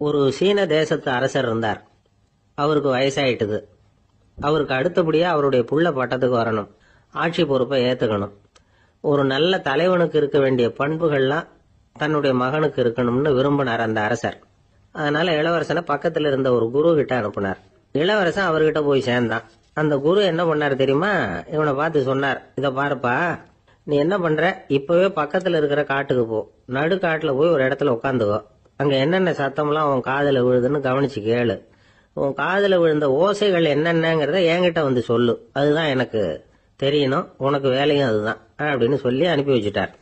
ஒரு சீன தேசத்து அரசர் இருந்தார். அவருக்கு வயசாயிட்டுது. அவருக்கு அடுத்தபடியா அவருடைய புள்ள பட்டத்துக்கு வரணும், ஆட்சி பொறுப்பை ஏத்துக்கணும். ஒரு நல்ல தலைவனுக்கு இருக்க வேண்டிய பண்புகள்லாம் தன்னுடைய மகனுக்கு இருக்கணும்னு விரும்பினார் அந்த அரசர். அதனால இளவரசனை பக்கத்துல இருந்த ஒரு குரு கிட்ட அனுப்புனார். இளவரசன் அவர்கிட்ட போய் சேர்ந்தான். அந்த குரு என்ன பண்ணார் தெரியுமா? இவனை பார்த்து சொன்னார், இத பாருப்பா, நீ என்ன பண்ற, இப்பவே பக்கத்துல இருக்கிற காட்டுக்கு போ, நடுக்காட்டுல போய் ஒரு இடத்துல உட்காந்துக்கோ. அங்க என்னென்ன சத்தம்லாம் உன் காதுல விழுதுன்னு கவனிச்சு கேளு. உன் காதுல விழுந்த ஓசைகள் என்னென்னங்கிறத என்கிட்ட வந்து சொல்லு, அதுதான் எனக்கு தெரியணும், உனக்கு வேலையும் அதுதான் அப்படின்னு சொல்லி அனுப்பி வச்சுட்டார்.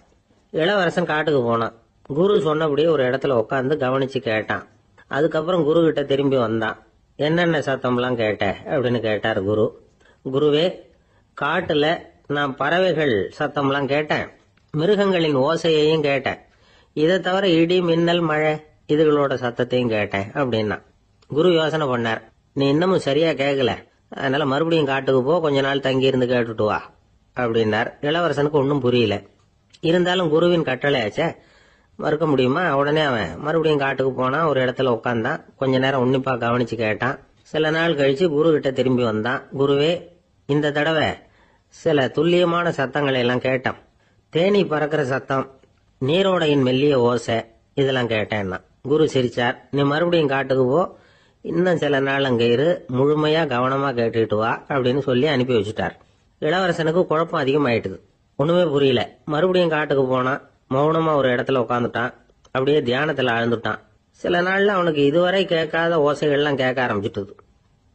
இளவரசன் காட்டுக்கு போனான். குரு சொன்னபடியே ஒரு இடத்துல உட்காந்து கவனிச்சு கேட்டான். அதுக்கப்புறம் குரு கிட்ட திரும்பி வந்தான். என்னென்ன சத்தம்லாம் கேட்ட அப்படின்னு கேட்டார் குரு. குருவே, காட்டுல நான் பறவைகள் சத்தம்லாம் கேட்டேன், மிருகங்களின் ஓசையையும் கேட்டேன், இதை தவிர இடி மின்னல் மழை இதுகளோட சத்தத்தையும் கேட்டேன் அப்படின்னா. குரு யோசனை பண்ணார், நீ இன்னமும் சரியா கேட்கல, அதனால மறுபடியும் காட்டுக்கு போ, கொஞ்ச நாள் தங்கி இருந்து கேட்டுட்டு வா அப்படின்னார். இளவரசனுக்கு ஒன்றும் புரியல. இருந்தாலும் குருவின் கட்டளையாச்சே, மறுக்க முடியுமா? உடனே அவன் மறுபடியும் காட்டுக்கு போனான். ஒரு இடத்துல உட்காந்தான். கொஞ்ச நேரம் உன்னிப்பா கவனிச்சு கேட்டான். சில நாள் கழிச்சு குரு கிட்ட திரும்பி வந்தான். குருவே, இந்த தடவை சில துல்லியமான சத்தங்களை எல்லாம் கேட்டான். தேனி பறக்கிற சத்தம், நீரோடையின் மெல்லிய ஓசை, இதெல்லாம் கேட்டேன்னா. குரு சிரிச்சார். நீ மறுபடியும் காட்டுக்கு போ, இன்னும் சில நாள் அங்க இரு, முழுமையா கவனமா கேட்டுக்கிட்டு வா அப்படின்னு சொல்லி அனுப்பி வச்சுட்டார். இளவரசனுக்கு குழப்பம் அதிகமாயிட்டுது. ஒண்ணுமே புரியல. மறுபடியும் காட்டுக்கு போனான். மௌனமா ஒரு இடத்துல உட்காந்துட்டான். அப்படியே தியானத்துல ஆழ்ந்துட்டான். சில நாள்ல அவனுக்கு இதுவரை கேட்காத ஓசைகள்லாம் கேட்க ஆரம்பிச்சுட்டுது.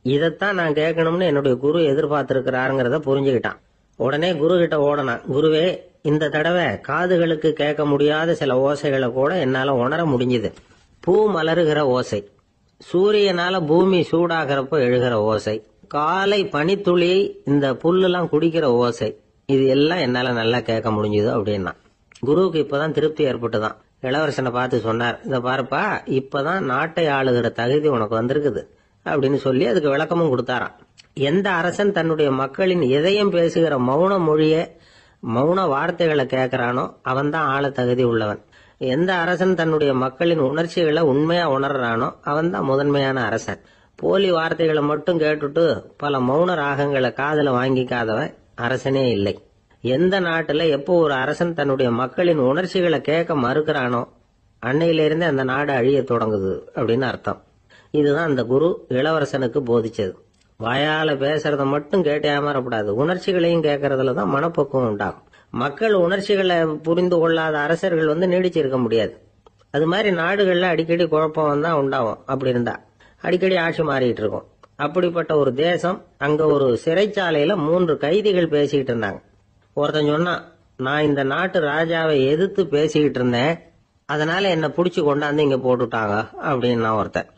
இதைத்தான் நான் கேட்கணும்னு என்னுடைய குரு எதிர்பார்த்திருக்கிறாருங்கிறத புரிஞ்சுக்கிட்டான். உடனே குரு கிட்ட ஓடனான். குருவே, இந்த தடவை காதுகளுக்கு கேட்க முடியாத சில ஓசைகளை கூட என்னால உணர முடிஞ்சுது. பூ மலருகிற ஓசை, சூரியனால பூமி சூடாகிறப்ப எழுகிற ஓசை, காலை பனித்துளி இந்த புல்லுலாம் குடிக்கிற ஓசை, இது எல்லாம் என்னால நல்லா கேட்க முடிஞ்சுது அப்படின்னா. குருவுக்கு இப்பதான் திருப்தி ஏற்பட்டுதான். இளவரசனை பார்த்து சொன்னார், இத பாருப்பா, இப்பதான் நாட்டை ஆளுகிற தகுதி உனக்கு வந்திருக்குது அப்படின்னு சொல்லி அதுக்கு விளக்கமும் கொடுத்தாராம். எந்த அரசன் தன்னுடைய மக்களின் எதையும் பேசுகிற மௌன மொழிய, மௌன வார்த்தைகளை கேட்கிறானோ அவன் தான் ஆள தகுதி உள்ளவன். எந்த அரசன் தன்னுடைய மக்களின் உணர்ச்சிகளை உண்மையா உணர்றானோ அவன் தான் முதன்மையான அரசன். போலி வார்த்தைகளை மட்டும் கேட்டுட்டு பல மௌன ராகங்களை காதுல வாங்கிக்காதவன் அரசனே இல்லை. எந்த நாட்டுல எப்போ ஒரு அரசன் தன்னுடைய மக்களின் உணர்ச்சிகளை கேட்க மறுக்கிறானோ அன்னையிலிருந்தே அந்த நாடு அழிய தொடங்குது அப்படின்னு அர்த்தம். இதுதான் அந்த குரு இளவரசனுக்கு போதிச்சது. வாயால பேசுறத மட்டும் கேட்டு ஏமாறப்படாது, உணர்ச்சிகளையும் கேட்கறதுலதான் மனப்பக்குவம் உண்டாகும். மக்கள் உணர்ச்சிகளை புரிந்து கொள்ளாத அரசர்கள் நீடிச்சிருக்க முடியாது. அது மாதிரி நாடுகள்ல அடிக்கடி குழப்பம் தான் உண்டாகும். அப்படி இருந்தா அடிக்கடி ஆட்சி மாறிட்டு இருக்கும். அப்படிப்பட்ட ஒரு தேசம், அங்க ஒரு சிறைச்சாலையில 3 கைதிகள் பேசிக்கிட்டு இருந்தாங்க. ஒருத்தன் சொன்னான், நான் இந்த நாட்டு ராஜாவை எதிர்த்து பேசிக்கிட்டு இருந்தேன், அதனால என்ன புடிச்சு கொண்டாந்து இங்க போட்டுட்டாங்க அப்படின்னா ஒருத்தன்.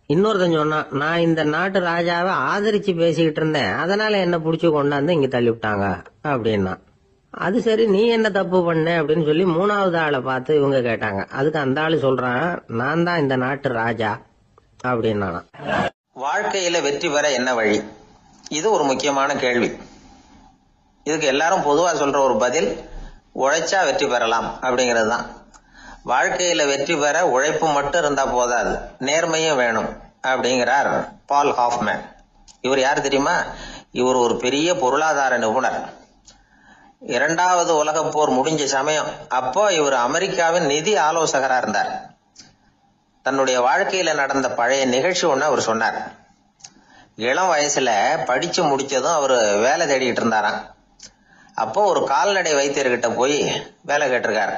இன்னொருத்தன் சொன்னான், நான் இந்த நாட்டு ராஜாவை ஆதரிச்சு பேசிக்கிட்டு இருந்தேன், அதனால என்ன புடிச்சு கொண்டாந்து இங்க தள்ளி விட்டாங்க அப்படின்னா. அது சரி, நீ என்ன தப்பு பண்ண அப்படின்னு சொல்லி 3வது ஆளை பார்த்து இவங்க கேட்டாங்க. அதுக்கு அந்த ஆளு சொல்றான், நான் தான் இந்த நாட்டு ராஜா அப்படின்னா. வாழ்க்கையில வெற்றி பெற என்ன வழி? இது ஒரு முக்கியமான கேள்வி. இதுக்கு எல்லாரும் பொதுவா சொல்ற ஒரு பதில், உழைச்சா வெற்றி பெறலாம் அப்படிங்கிறது தான். வாழ்க்கையில வெற்றி பெற உழைப்பு மட்டும் இருந்தா போதாது, நேர்மையும் வேணும் அப்படிங்கிறார் பால் ஹாஃப்மேன். இவர் யார் தெரியுமா? இவர் ஒரு பெரிய பொருளாதார நிபுணர். 2வது உலகப் போர் முடிஞ்ச சமயம் அப்போ இவர் அமெரிக்காவின் நிதி ஆலோசகரா இருந்தார். தன்னுடைய வாழ்க்கையில நடந்த பழைய நிகழ்ச்சி ஒண்ணு அவர் சொன்னார். இளம் வயசுல படிச்சு முடிச்சதும் அவரு வேலை தேடிட்டு இருந்தாராம். அப்போ ஒரு கால்நடை வைத்தியர்கிட்ட போய் வேலை கேட்டிருக்காரு.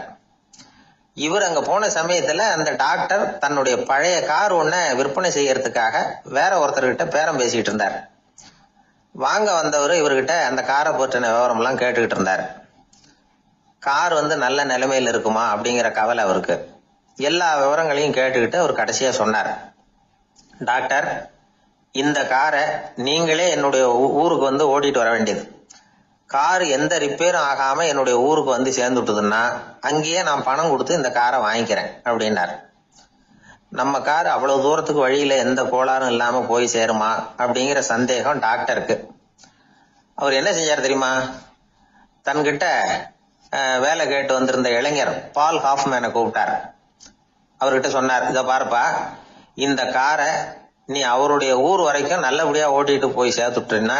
இவர் அங்க போன சமயத்துல அந்த டாக்டர் தன்னுடைய பழைய கார் ஒன்ன விற்பனை செய்யறதுக்காக வேற ஒருத்தர்கிட்ட பேரம் பேசிட்டு இருந்தார். வாங்க வந்தவர் இவர்கிட்ட அந்த காரை பற்றின விவரம் எல்லாம் கேட்டுக்கிட்டு இருந்தார். கார் நல்ல நிலைமையில இருக்குமா அப்படிங்கிற கவலை அவருக்கு. எல்லா விவரங்களையும் கேட்டுக்கிட்டு அவர் கடைசியா சொன்னார், டாக்டர், இந்த காரை நீங்களே என்னுடைய ஊருக்கு ஓட்டிட்டு வர வேண்டியது. கார் எந்த ரிப்பேரும் ஆகாம என்னுடைய ஊருக்கு சேர்ந்துட்டுதுன்னா அங்கேயே நான் பணம் கொடுத்து இந்த காரை வாங்கிக்கிறேன் அப்படின்னார். நம்ம கார் அவ்வளவு தூரத்துக்கு வழியில எந்த கோளாறும் இல்லாம போய் சேருமா அப்படிங்கிற சந்தேகம் டாக்டருக்கு. அவர் என்ன செஞ்சார் தெரியுமா? தன்கிட்ட வேலை கேட்டு வந்திருந்த இளைஞர் பால் ஹாஃப்மேனை கூப்பிட்டார். அவர்கிட்ட சொன்னார், இத பாருப்பா, இந்த காரை நீ அவருடைய ஊர் வரைக்கும் நல்லபடியா ஓட்டிட்டு போய் சேர்த்துட்டீங்கன்னா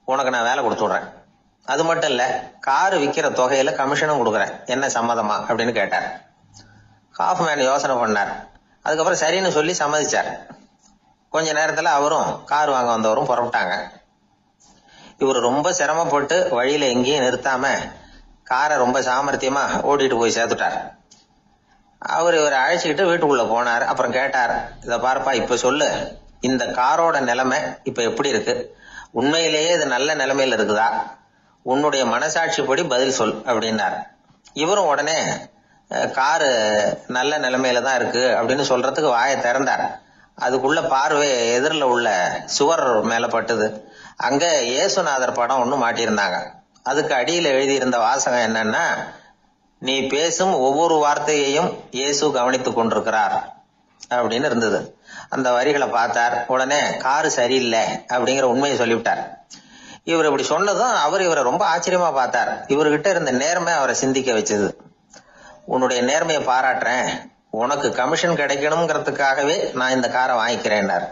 உனக்கு நான் வேலை கொடுத்து விடுறேன். அது மட்டும் இல்ல, காரு விற்கிற தொகையில கமிஷனும் கொடுக்குறேன், என்ன சம்மதமா அப்படின்னு கேட்டார். ஹாஃப்மேன் யோசனை பண்ணார். அதுக்கப்புறம் சரின்னு சொல்லி சம்மதிச்சார். கொஞ்ச நேரத்துல அவரும் கார் வாங்க வந்தவரும் புறப்பட்டாங்க. இவர் ரொம்ப சிரமப்பட்டு வழியில எங்கேயும் நிறுத்தாம காரை ரொம்ப சாமர்த்தியமா ஓட்டிட்டு போய் சேர்த்துட்டார். அவர் இவரை அழைச்சிக்கிட்டு வீட்டுக்குள்ள போனார். அப்புறம் கேட்டார், இத பாருப்பா, இப்ப சொல்லு, இந்த காரோட நிலைமை இப்ப எப்படி இருக்கு? உண்மையிலேயே இது நல்ல நிலைமையில இருக்குதா? உன்னுடைய மனசாட்சிப்படி பதில் சொல் அப்படின்னார். இவரும் உடனே காரு நல்ல நிலைமையில தான் இருக்கு அப்படின்னு சொல்றதுக்கு வாயை திறந்தார். அதுக்குள்ள பார்வை எதிரில் உள்ள சுவர் மேல பட்டுது. அங்க இயேசுநாதர் படம் ஒண்ணு மாட்டியிருந்தாங்க. அதுக்கு அடியில எழுதியிருந்த வாசகம் என்னன்னா, நீ பேசும் ஒவ்வொரு வார்த்தையையும் இயேசு கவனித்துக் கொண்டிருக்கிறார் அப்படின்னு இருந்தது. அந்த வரிகளை பார்த்தார். உடனே காரு சரியில்லை அப்படிங்கிற உண்மையை சொல்லிவிட்டார். இவர் இப்படி சொன்னதும் அவர் இவரை ரொம்ப ஆச்சரியமா பார்த்தார். இவர்கிட்ட இருந்த நேர்மை அவரை சிந்திக்க வச்சது. உன்னுடைய நேர்மையை பாராட்டுறேன், உனக்கு கமிஷன் கிடைக்கணுங்கிறதுக்காகவே நான் இந்த காரை வாங்கிக்கிறேன்னார்.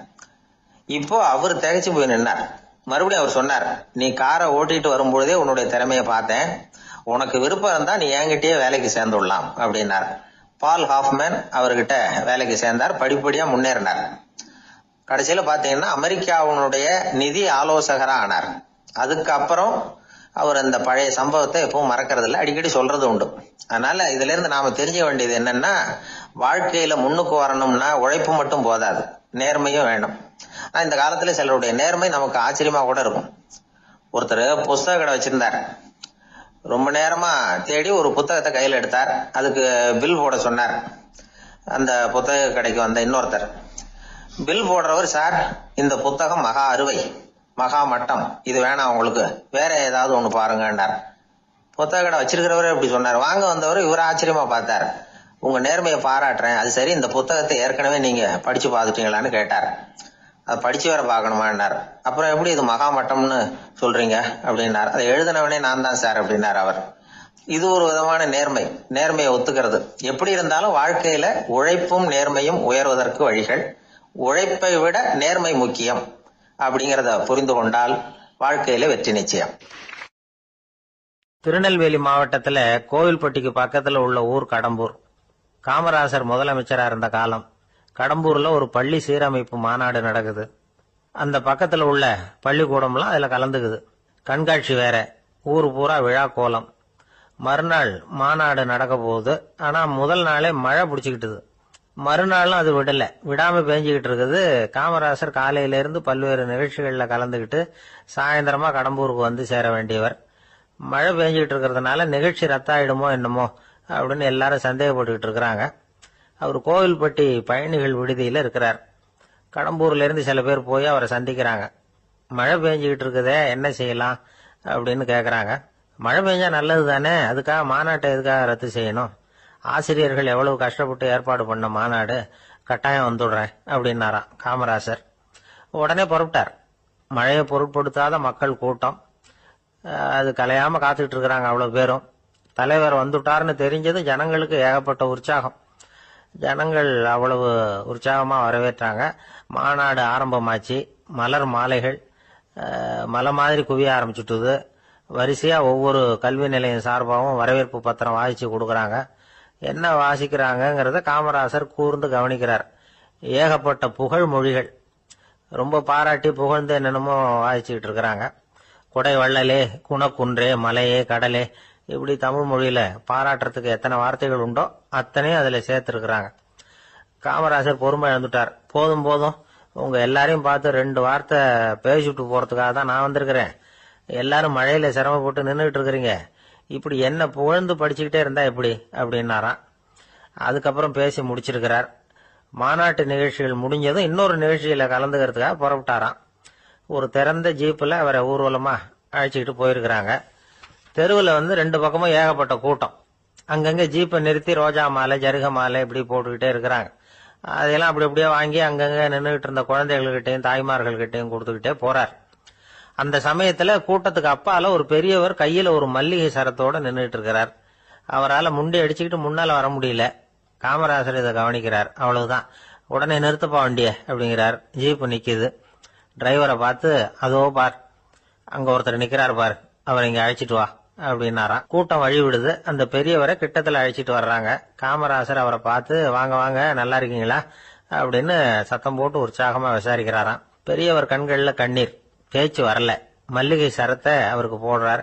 இப்போ அவர் திகைச்சு போய் நின்னார். மறுபடியும் அவர் சொன்னார், நீ காரை ஓட்டிட்டு வரும்பொழுதே உன்னுடைய திறமையை பார்த்தேன், உனக்கு விருப்பம் இருந்தா நீ என்கிட்டயே வேலைக்கு சேர்ந்துடலாம் அப்படின்னார். பால் ஹாஃப்மேன் அவர்கிட்ட வேலைக்கு சேர்ந்தார். படிப்படியா முன்னேறினார். கடைசியில பாத்தீங்கன்னா அமெரிக்காவுடைய நிதி ஆலோசகரா ஆனார். அதுக்கப்புறம் அவர் அந்த பழைய சம்பவத்தை எப்பவும் மறக்கிறது இல்லை, அடிக்கடி சொல்றது உண்டு. அதனால இதுல இருந்து நாம தெரிஞ்ச வேண்டியது என்னன்னா, வாழ்க்கையில முன்னுக்கு வரணும்னா உழைப்பு மட்டும் போதாது, நேர்மையும் வேணும். ஆனா இந்த காலத்துல சிலருடைய நேர்மை நமக்கு ஆச்சரியமா கூட இருக்கும். ஒருத்தர் புஸ்தக கடை வச்சிருந்தார். ரொம்ப நேரமா தேடி ஒரு புத்தகத்தை கையில எடுத்தார். அதுக்கு பில் போட சொன்னார். அந்த புத்தக கடைக்கு வந்த இன்னொருத்தர் பில் போடுறவர், சார் இந்த புத்தகம் மகா அறுவை, மகா மட்டம், இது வேணாம் உங்களுக்கு, வேற ஏதாவது ஒண்ணு பாருங்கன்னார். புத்தக கடை வச்சிருக்கிறவரே இப்படி சொன்னார். வாங்க வந்தவர் இவர் ஆச்சரியமா பார்த்தார். உங்க நேர்மையை பாராட்டுறேன், அது சரி, இந்த புத்தகத்தை ஏற்கனவே நீங்க படிச்சு பார்த்துட்டீங்களான்னு கேட்டார். அதை படிச்சு வேற பாக்கணுமான்னார். அப்புறம் எப்படி இது மகாமட்டம்னு சொல்றீங்க அப்படின்னார். அதை எழுதினவனே நான் தான் சார் அப்படின்னார் அவர். இது ஒரு விதமான நேர்மை, நேர்மையை ஒத்துக்கிறது. எப்படி இருந்தாலும் வாழ்க்கையில உழைப்பும் நேர்மையும் உயர்வதற்கு வழிகள். உழைப்பை விட நேர்மை முக்கியம் அப்படிங்கறத புரிந்து கொண்டால் வாழ்க்கையில வெற்றி நிச்சயம். திருநெல்வேலி மாவட்டத்துல கோவில்பட்டிக்கு பக்கத்துல உள்ள ஊர் கடம்பூர். காமராசர் முதலமைச்சரா இருந்த காலம். கடம்பூர்ல ஒரு பள்ளி சீரமைப்பு மாநாடு நடக்குது. அந்த பக்கத்துல உள்ள பள்ளிக்கூடம்லாம் அதுல கலந்துக்குது. கண்காட்சி வேற, ஊரு பூரா விழா கோலம். மறுநாள் மாநாடு நடக்க போகுது. ஆனா முதல் நாளே மழை பிடிச்சுக்கிட்டுது. மறுநாளும் அது விடாம பேஞ்சுக்கிட்டு இருக்குது. காமராசர் காலையில இருந்து பல்வேறு நிகழ்ச்சிகள்ல கலந்துகிட்டு சாயந்தரமா கடம்பூருக்கு வந்து சேர வேண்டியவர். மழை பெஞ்சுக்கிட்டு இருக்கிறதுனால நிகழ்ச்சி ரத்தாயிடுமோ என்னமோ அப்படின்னு எல்லாரும் சந்தேகப்பட்டுக்கிட்டு இருக்கிறாங்க. அவர் கோவில்பட்டி பயணிகள் விடுதியில இருக்கிறார். கடம்பூர்ல இருந்து சில பேர் போய் அவரை சந்திக்கிறாங்க. மழை பெஞ்சுக்கிட்டு இருக்குதே, என்ன செய்யலாம் அப்படின்னு கேக்குறாங்க. மழை பெஞ்சா நல்லது தானே, அதுக்காக மாநாட்டை எதுக்காக ரத்து செய்யணும்? ஆசிரியர்கள் எவ்வளவு கஷ்டப்பட்டு ஏற்பாடு பண்ண மாநாடு, கட்டாயம் வந்துடுறேன் அப்படின்னாராம் காமராசர். உடனே புறப்பட்டார். மழையை பொருட்படுத்தாத மக்கள் கூட்டம். அது கலையாம காத்துக்கிட்டு இருக்கிறாங்க அவ்வளவு பேரும். தலைவர் வந்துட்டார்னு தெரிஞ்சது ஜனங்களுக்கு ஏகப்பட்ட உற்சாகம். ஜனங்கள் அவ்வளவு உற்சாகமா வரவேற்றாங்க. மாநாடு ஆரம்பமாச்சு. மலர் மாலைகள் மலை மாதிரி குவிய ஆரம்பிச்சுட்டுது. வரிசையா ஒவ்வொரு கல்வி நிலையம் சார்பாகவும் வரவேற்பு பத்திரம் வாசிச்சு கொடுக்கறாங்க. என்ன வாசிக்கிறாங்கிறத காமராசர் கூர்ந்து கவனிக்கிறார். ஏகப்பட்ட புகழ் மொழிகள், ரொம்ப பாராட்டி புகழ்ந்து என்னென்னமோ வாசிச்சுக்கிட்டு இருக்கிறாங்க. கொடை வள்ளலே, குணக்குன்றே, மலையே, கடலே, இப்படி தமிழ் மொழியில பாராட்டுறதுக்கு எத்தனை வார்த்தைகள் உண்டோ அத்தனையும் அதுல சேர்த்திருக்கிறாங்க. காமராசர் பொறுமை இழந்துட்டார். போதும் போதும், உங்க எல்லாரையும் பார்த்து 2 வார்த்தை பேசிட்டு போறதுக்காக தான் நான் வந்திருக்கிறேன். எல்லாரும் மழையில சிரமப்பட்டு நின்றுட்டு இருக்கிறீங்க, இப்படி என்ன புகழ்ந்து படிச்சுக்கிட்டே இருந்தா எப்படி அப்படின்னாராம். அதுக்கப்புறம் பேசி முடிச்சிருக்கிறார். மாநாட்டு நிகழ்ச்சிகள் முடிஞ்சதும் இன்னொரு நிகழ்ச்சியில கலந்துக்கிறதுக்காக புறப்பட்டாராம். ஒரு திறந்த ஜீப்ல அவரை ஊர்வலமா அழைச்சிக்கிட்டு போயிருக்கிறாங்க. தெருவில் 2 பக்கமும் ஏகப்பட்ட கூட்டம். அங்கங்க ஜீப்பை நிறுத்தி ரோஜா மாலை, ஜருக மாலை இப்படி போட்டுக்கிட்டே இருக்கிறாங்க. அதெல்லாம் அப்படி அப்படியே வாங்கி அங்கங்க நின்றுகிட்டு இருந்த குழந்தைகள்கிட்டையும் தாய்மார்கள்கிட்டையும் கொடுத்துக்கிட்டே போறார். அந்த சமயத்துல கூட்டத்துக்கு அப்பால ஒரு பெரியவர் கையில ஒரு மல்லிகை சரத்தோட நின்றுட்டு இருக்கிறார். அவரால் முண்டி அடிச்சுக்கிட்டு முன்னால வர முடியல. காமராசர் இதை கவனிக்கிறார். அவ்வளவுதான், உடனே நிறுத்தப்பா வண்டிய அப்படிங்கிறார். ஜீப்பு நிக்குது. டிரைவரை பார்த்து, அதோ பார், அங்க ஒருத்தர் நிக்கிறார் பார், அவரை இங்க அழைச்சிட்டு வா அப்படின்னாராம். கூட்டம் வழி விடுது. அந்த பெரியவரை கிட்டத்துல அழைச்சிட்டு வர்றாங்க. காமராசர் அவரை பார்த்து, வாங்க வாங்க, நல்லா இருக்கீங்களா அப்படின்னு சத்தம் போட்டு உற்சாகமா விசாரிக்கிறாராம். பெரியவர் கண்கள்ல கண்ணீர், பேச்சு வரல. மல்லிகை சரத்தை அவருக்கு போடுறார்.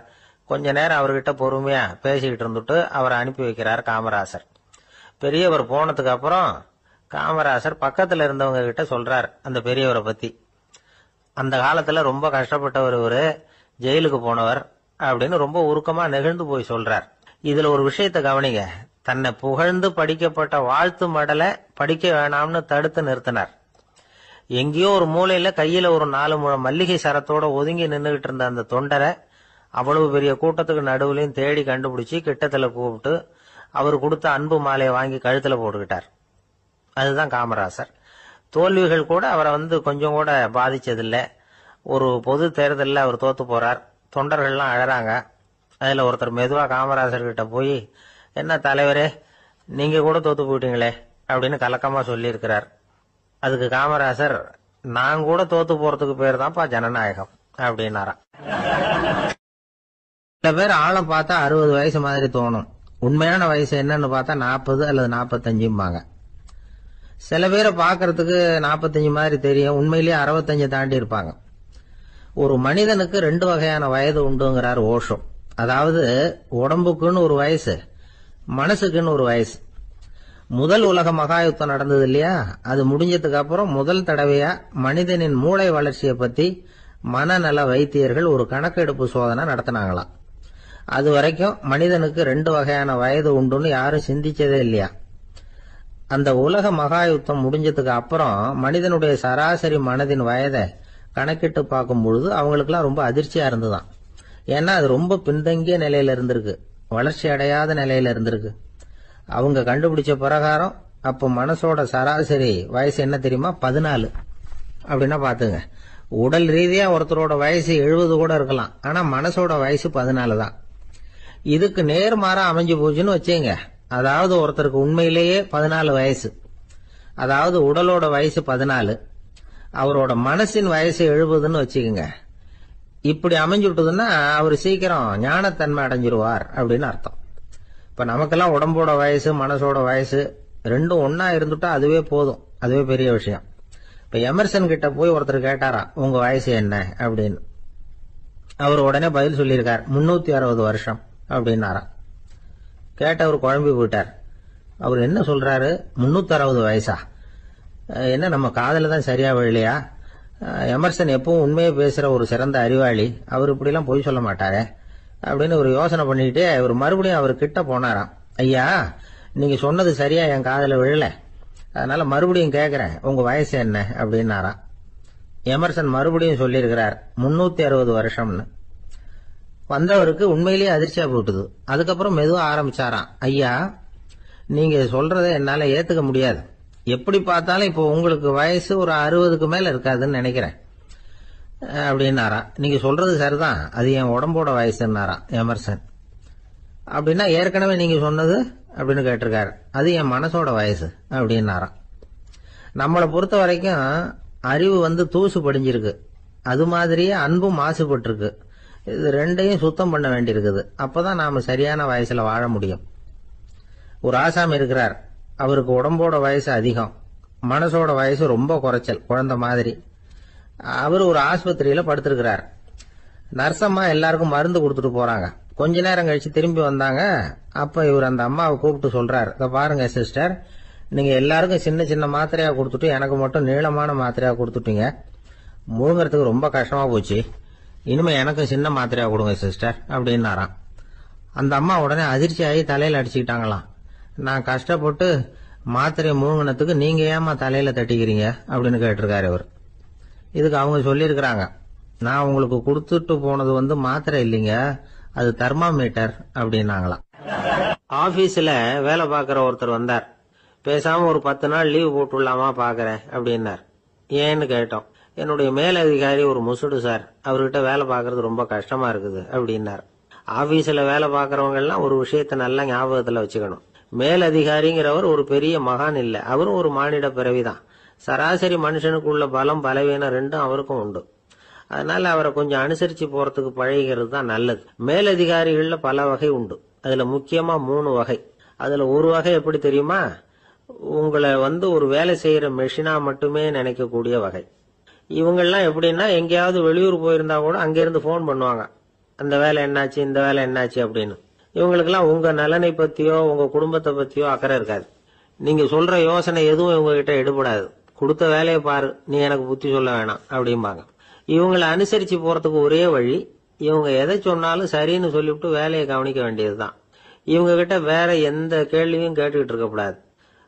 கொஞ்ச நேரம் அவர்கிட்ட பொறுமையா பேசிக்கிட்டு இருந்துட்டு அவரை அனுப்பி வைக்கிறார் காமராசர். பெரியவர் போனதுக்கு அப்புறம் காமராசர் பக்கத்துல இருந்தவங்க கிட்ட சொல்றார் அந்த பெரியவரை பத்தி. அந்த காலத்துல ரொம்ப கஷ்டப்பட்டவர் இவரு, ஜெயிலுக்கு போனவர் அப்படின்னு ரொம்ப உருக்கமா நெகிழ்ந்து போய் சொல்றார். இதுல ஒரு விஷயத்தை கவனிங்க. தன்னை புகழ்ந்து படிக்கப்பட்ட வாழ்த்து மடலை படிக்க வேணாம்னு தடுத்து நிறுத்தினார். எங்கேயோ ஒரு மூலையில கையில ஒரு 4 முழம் மல்லிகை சரத்தோட ஒதுங்கி நின்றுகிட்டு இருந்த அந்த தொண்டரை அவ்வளவு பெரிய கூட்டத்துக்கு நடுவுலையும் தேடி கண்டுபிடிச்சு கிட்டத்துல கூப்பிட்டு அவர் கொடுத்த அன்பு மாலையை வாங்கி கழுத்துல போட்டுக்கிட்டார். அதுதான் காமராசர். தோல்விகள் கூட அவரை கொஞ்சம் கூட பாதிச்சதில்லை. ஒரு பொது தேர்தலில் அவர் தோத்து போறார். தொண்டர்கள்லாம் அழறாங்க. அதுல ஒருத்தர் மெதுவா காமராசர் கிட்ட போய், என்ன தலைவரே, நீங்க கூட தோத்து போயிட்டீங்களே அப்படின்னு கலக்கமா சொல்லி இருக்கிறார். அதுக்கு காமராசர், நான் கூட தோத்து போறதுக்கு பேர் தான்ப்பா ஜனநாயகம் அப்படின்னாராம். சில பேர் ஆளை பார்த்தா 60 வயசு மாதிரி தோணும். உண்மையான வயசு என்னன்னு பார்த்தா 40 அல்லது 45 சில பேரை பாக்கிறதுக்கு 45 மாதிரி தெரியும், உண்மையிலேயே 65 தாண்டி இருப்பாங்க. ஒரு மனிதனுக்கு 2 வகையான வயது உண்டுங்கிறார் ஓஷோ. அதாவது உடம்புக்குன்னு ஒரு வயசு, மனசுக்குன்னு ஒரு வயசு. முதல் உலக மகாயுத்தம் நடந்தது இல்லையா, அது முடிஞ்சதுக்கு அப்புறம் முதல் தடவையா மனிதனின் மூளை வளர்ச்சியை பத்தி மனநல வைத்தியர்கள் ஒரு கணக்கெடுப்பு சோதனை நடத்தினாங்களாம். அது வரைக்கும் மனிதனுக்கு 2 வகையான வயது உண்டுன்னு யாரும் சிந்திச்சதே இல்லையா. அந்த உலக மகாயுத்தம் முடிஞ்சதுக்கு அப்புறம் மனிதனுடைய சராசரி மனதின் வயதை கணக்கிட்டு பார்க்கும் பொழுது அவங்களுக்குலாம் ரொம்ப அதிர்ச்சியா இருந்துதான். ஏன்னா அது ரொம்ப பின்தங்கிய நிலையில இருந்திருக்கு, வளர்ச்சி அடையாத நிலையில இருந்திருக்கு. அவங்க கண்டுபிடிச்ச பிரகாரம் அப்போ மனசோட சராசரி வயசு என்ன தெரியுமா, 14. அப்படின்னா பாத்துங்க, உடல் ரீதியா ஒருத்தரோட வயசு 70 கூட இருக்கலாம், ஆனா மனசோட வயசு 14 தான். இதுக்கு நேர்மாறா அமைஞ்சு போச்சுன்னு வச்சுங்க. அதாவது ஒருத்தருக்கு உண்மையிலேயே 14 வயசு, அதாவது உடலோட வயசு 14, அவரோட மனசின் வயசு 70ன்னு வச்சுக்கோங்க. இப்படி அமைஞ்சுட்டுதுன்னா அவர் சீக்கிரம் ஞானத்தன்மை அடைஞ்சிருவார் அப்படின்னு அர்த்தம். இப்ப நமக்கெல்லாம் உடம்போட வயசு மனசோட வயசு ரெண்டும் ஒன்னா இருந்துட்டா அதுவே போதும், அதுவே பெரிய விஷயம். இப்ப எமர்சன் கிட்ட போய் ஒருத்தர் கேட்டாராம், உங்க வயசு என்ன அப்படின்னு. அவர் உடனே பதில் சொல்லியிருக்கார், 360 வருஷம் அப்படின்னாராம். கேட்டவர் குழம்பி போயிட்டார். அவர் என்ன சொல்றாரு, 360 வயசா, என்ன நம்ம காதல தான் சரியா விழலையா? எமர்சன் எப்பவும் உண்மையை பேசுற ஒரு சிறந்த அறிவாளி, அவர் இப்படி எல்லாம் பொய் சொல்ல மாட்டாரே அப்படின்னு ஒரு யோசனை பண்ணிட்டு இவர் மறுபடியும் அவர் கிட்ட போனாராம். ஐயா, நீங்க சொன்னது சரியா என் காதல விழல, அதனால மறுபடியும் கேக்குறேன், உங்க வயசு என்ன அப்படின்னாராம். எமர்சன் மறுபடியும் சொல்லியிருக்கிறார் 360 வருஷம்னு. வந்தவருக்கு உண்மையிலேயே அதிர்ச்சியா போட்டுது. அதுக்கப்புறம் மெதுவா ஆரம்பிச்சாராம், ஐயா நீங்க சொல்றதை என்னால ஏத்துக்க முடியாது, எப்படி பார்த்தாலும் இப்போ உங்களுக்கு வயசு ஒரு 60க்கு மேல இருக்காதுன்னு நினைக்கிறேன் அப்படின்னாராம். நீங்க சொல்றது சரிதான், அது என் உடம்போட வயசுன்னாராம் எமர்சன். அப்படின்னா ஏற்கனவே நீங்க சொன்னது அப்படின்னு கேட்டிருக்காரு, அது என் மனசோட வயசு அப்படின்னாராம். நம்மளை பொறுத்த வரைக்கும் அறிவு தூசு படிஞ்சிருக்கு, அது மாதிரியே அன்பும் மாசுபட்டிருக்கு. இது ரெண்டையும் சுத்தம் பண்ண வேண்டியிருக்குது. அப்பதான் நாம சரியான வயசுல வாழ முடியும். ஒரு ஆசாமி இருக்கிறார், அவருக்கு உடம்போட வயசு அதிகம், மனசோட வயசு ரொம்ப குறைச்சல், குழந்தை மாதிரி. அவர் ஒரு ஆஸ்பத்திரியில படுத்திருக்கிறார். நர்சம்மா எல்லாருக்கும் மருந்து கொடுத்துட்டு போறாங்க. கொஞ்ச நேரம் கழிச்சு திரும்பி வந்தாங்க. அப்ப இவர் அந்த அம்மாவை கூப்பிட்டு சொல்றாரு, இத பாருங்க சிஸ்டர், நீங்க எல்லாருக்கும் சின்ன சின்ன மாத்திரையா கொடுத்துட்டு எனக்கு மட்டும் நீளமான மாத்திரையா கொடுத்துட்டீங்க, முழுங்கறதுக்கு ரொம்ப கஷ்டமா போச்சு, இனிமே எனக்கும் சின்ன மாத்திரையா கொடுங்க சிஸ்டர் அப்படின்னாராம். அந்த அம்மா உடனே அதிர்ச்சி ஆகி தலையில அடிச்சுக்கிட்டாங்களாம். நான் கஷ்டப்பட்டு மாத்திரையை முழுங்கினத்துக்கு நீங்க ஏமா தலையில தட்டிக்கிறீங்க அப்படின்னு கேட்டிருக்காரு இவர். இதுக்கு அவங்க சொல்லியிருக்கிறாங்க, நான் உங்களுக்கு கொடுத்துட்டு போனது மாத்திரை இல்லைங்க, அது தெர்மாமீட்டர் அப்படின்னாங்களாம். ஆபீஸ்ல வேலை பார்க்கிற ஒருத்தர் வந்தார். பேசாம ஒரு 10 நாள் லீவு போட்டுடலாமா பாக்குறேன் அப்படின்னார். ஏன்னு கேட்டோம். என்னுடைய மேலதிகாரி ஒரு முசுடு சார், அவர்கிட்ட வேலை பார்க்கறது ரொம்ப கஷ்டமா இருக்குது அப்படின்னார். ஆபீஸ்ல வேலை பார்க்கறவங்க எல்லாம் ஒரு விஷயத்த நல்லா ஞாபகத்துல வச்சுக்கணும். மேலதிகாரிங்கிறவர் ஒரு பெரிய மகான் இல்ல, அவரும் ஒரு மானிட பிறவிதான். சராசரி மனுஷனுக்கு உள்ள பலம் பலவீனம் ரெண்டும் அவருக்கும் உண்டு. அதனால அவரை கொஞ்சம் அனுசரிச்சு போறதுக்கு பழகிறது தான் நல்லது. மேலதிகாரிகள்ல பல வகை உண்டு. அதுல முக்கியமா 3 வகை. அதுல ஒரு வகை எப்படி தெரியுமா? உங்களை ஒரு வேலை செய்யற மெஷினா மட்டுமே நினைக்கக்கூடிய வகை. இவங்கெல்லாம் எப்படின்னா, எங்கேயாவது வெளியூர் போயிருந்தா கூட அங்கிருந்து போன் பண்ணுவாங்க, அந்த வேலை என்னாச்சு, இந்த வேலை என்னாச்சு அப்படின்னு. இவங்களுக்கெல்லாம் உங்க நலனை பத்தியோ உங்க குடும்பத்தை பத்தியோ அக்கறை இருக்காது. நீங்க சொல்ற யோசனை எதுவும் இவங்க கிட்ட எடுபடாது. கொடுத்த வேலையை பாரு, நீ எனக்கு புத்தி சொல்ல வேணாம் அப்படிம்பாங்க. இவங்களை அனுசரிச்சு போறதுக்கு ஒரே வழி, இவங்க எதை சொன்னாலும் சரின்னு சொல்லிவிட்டு வேலையை கவனிக்க வேண்டியதுதான். இவங்க கிட்ட வேற எந்த கேள்வியும் கேட்டுக்கிட்டு இருக்கக்கூடாது.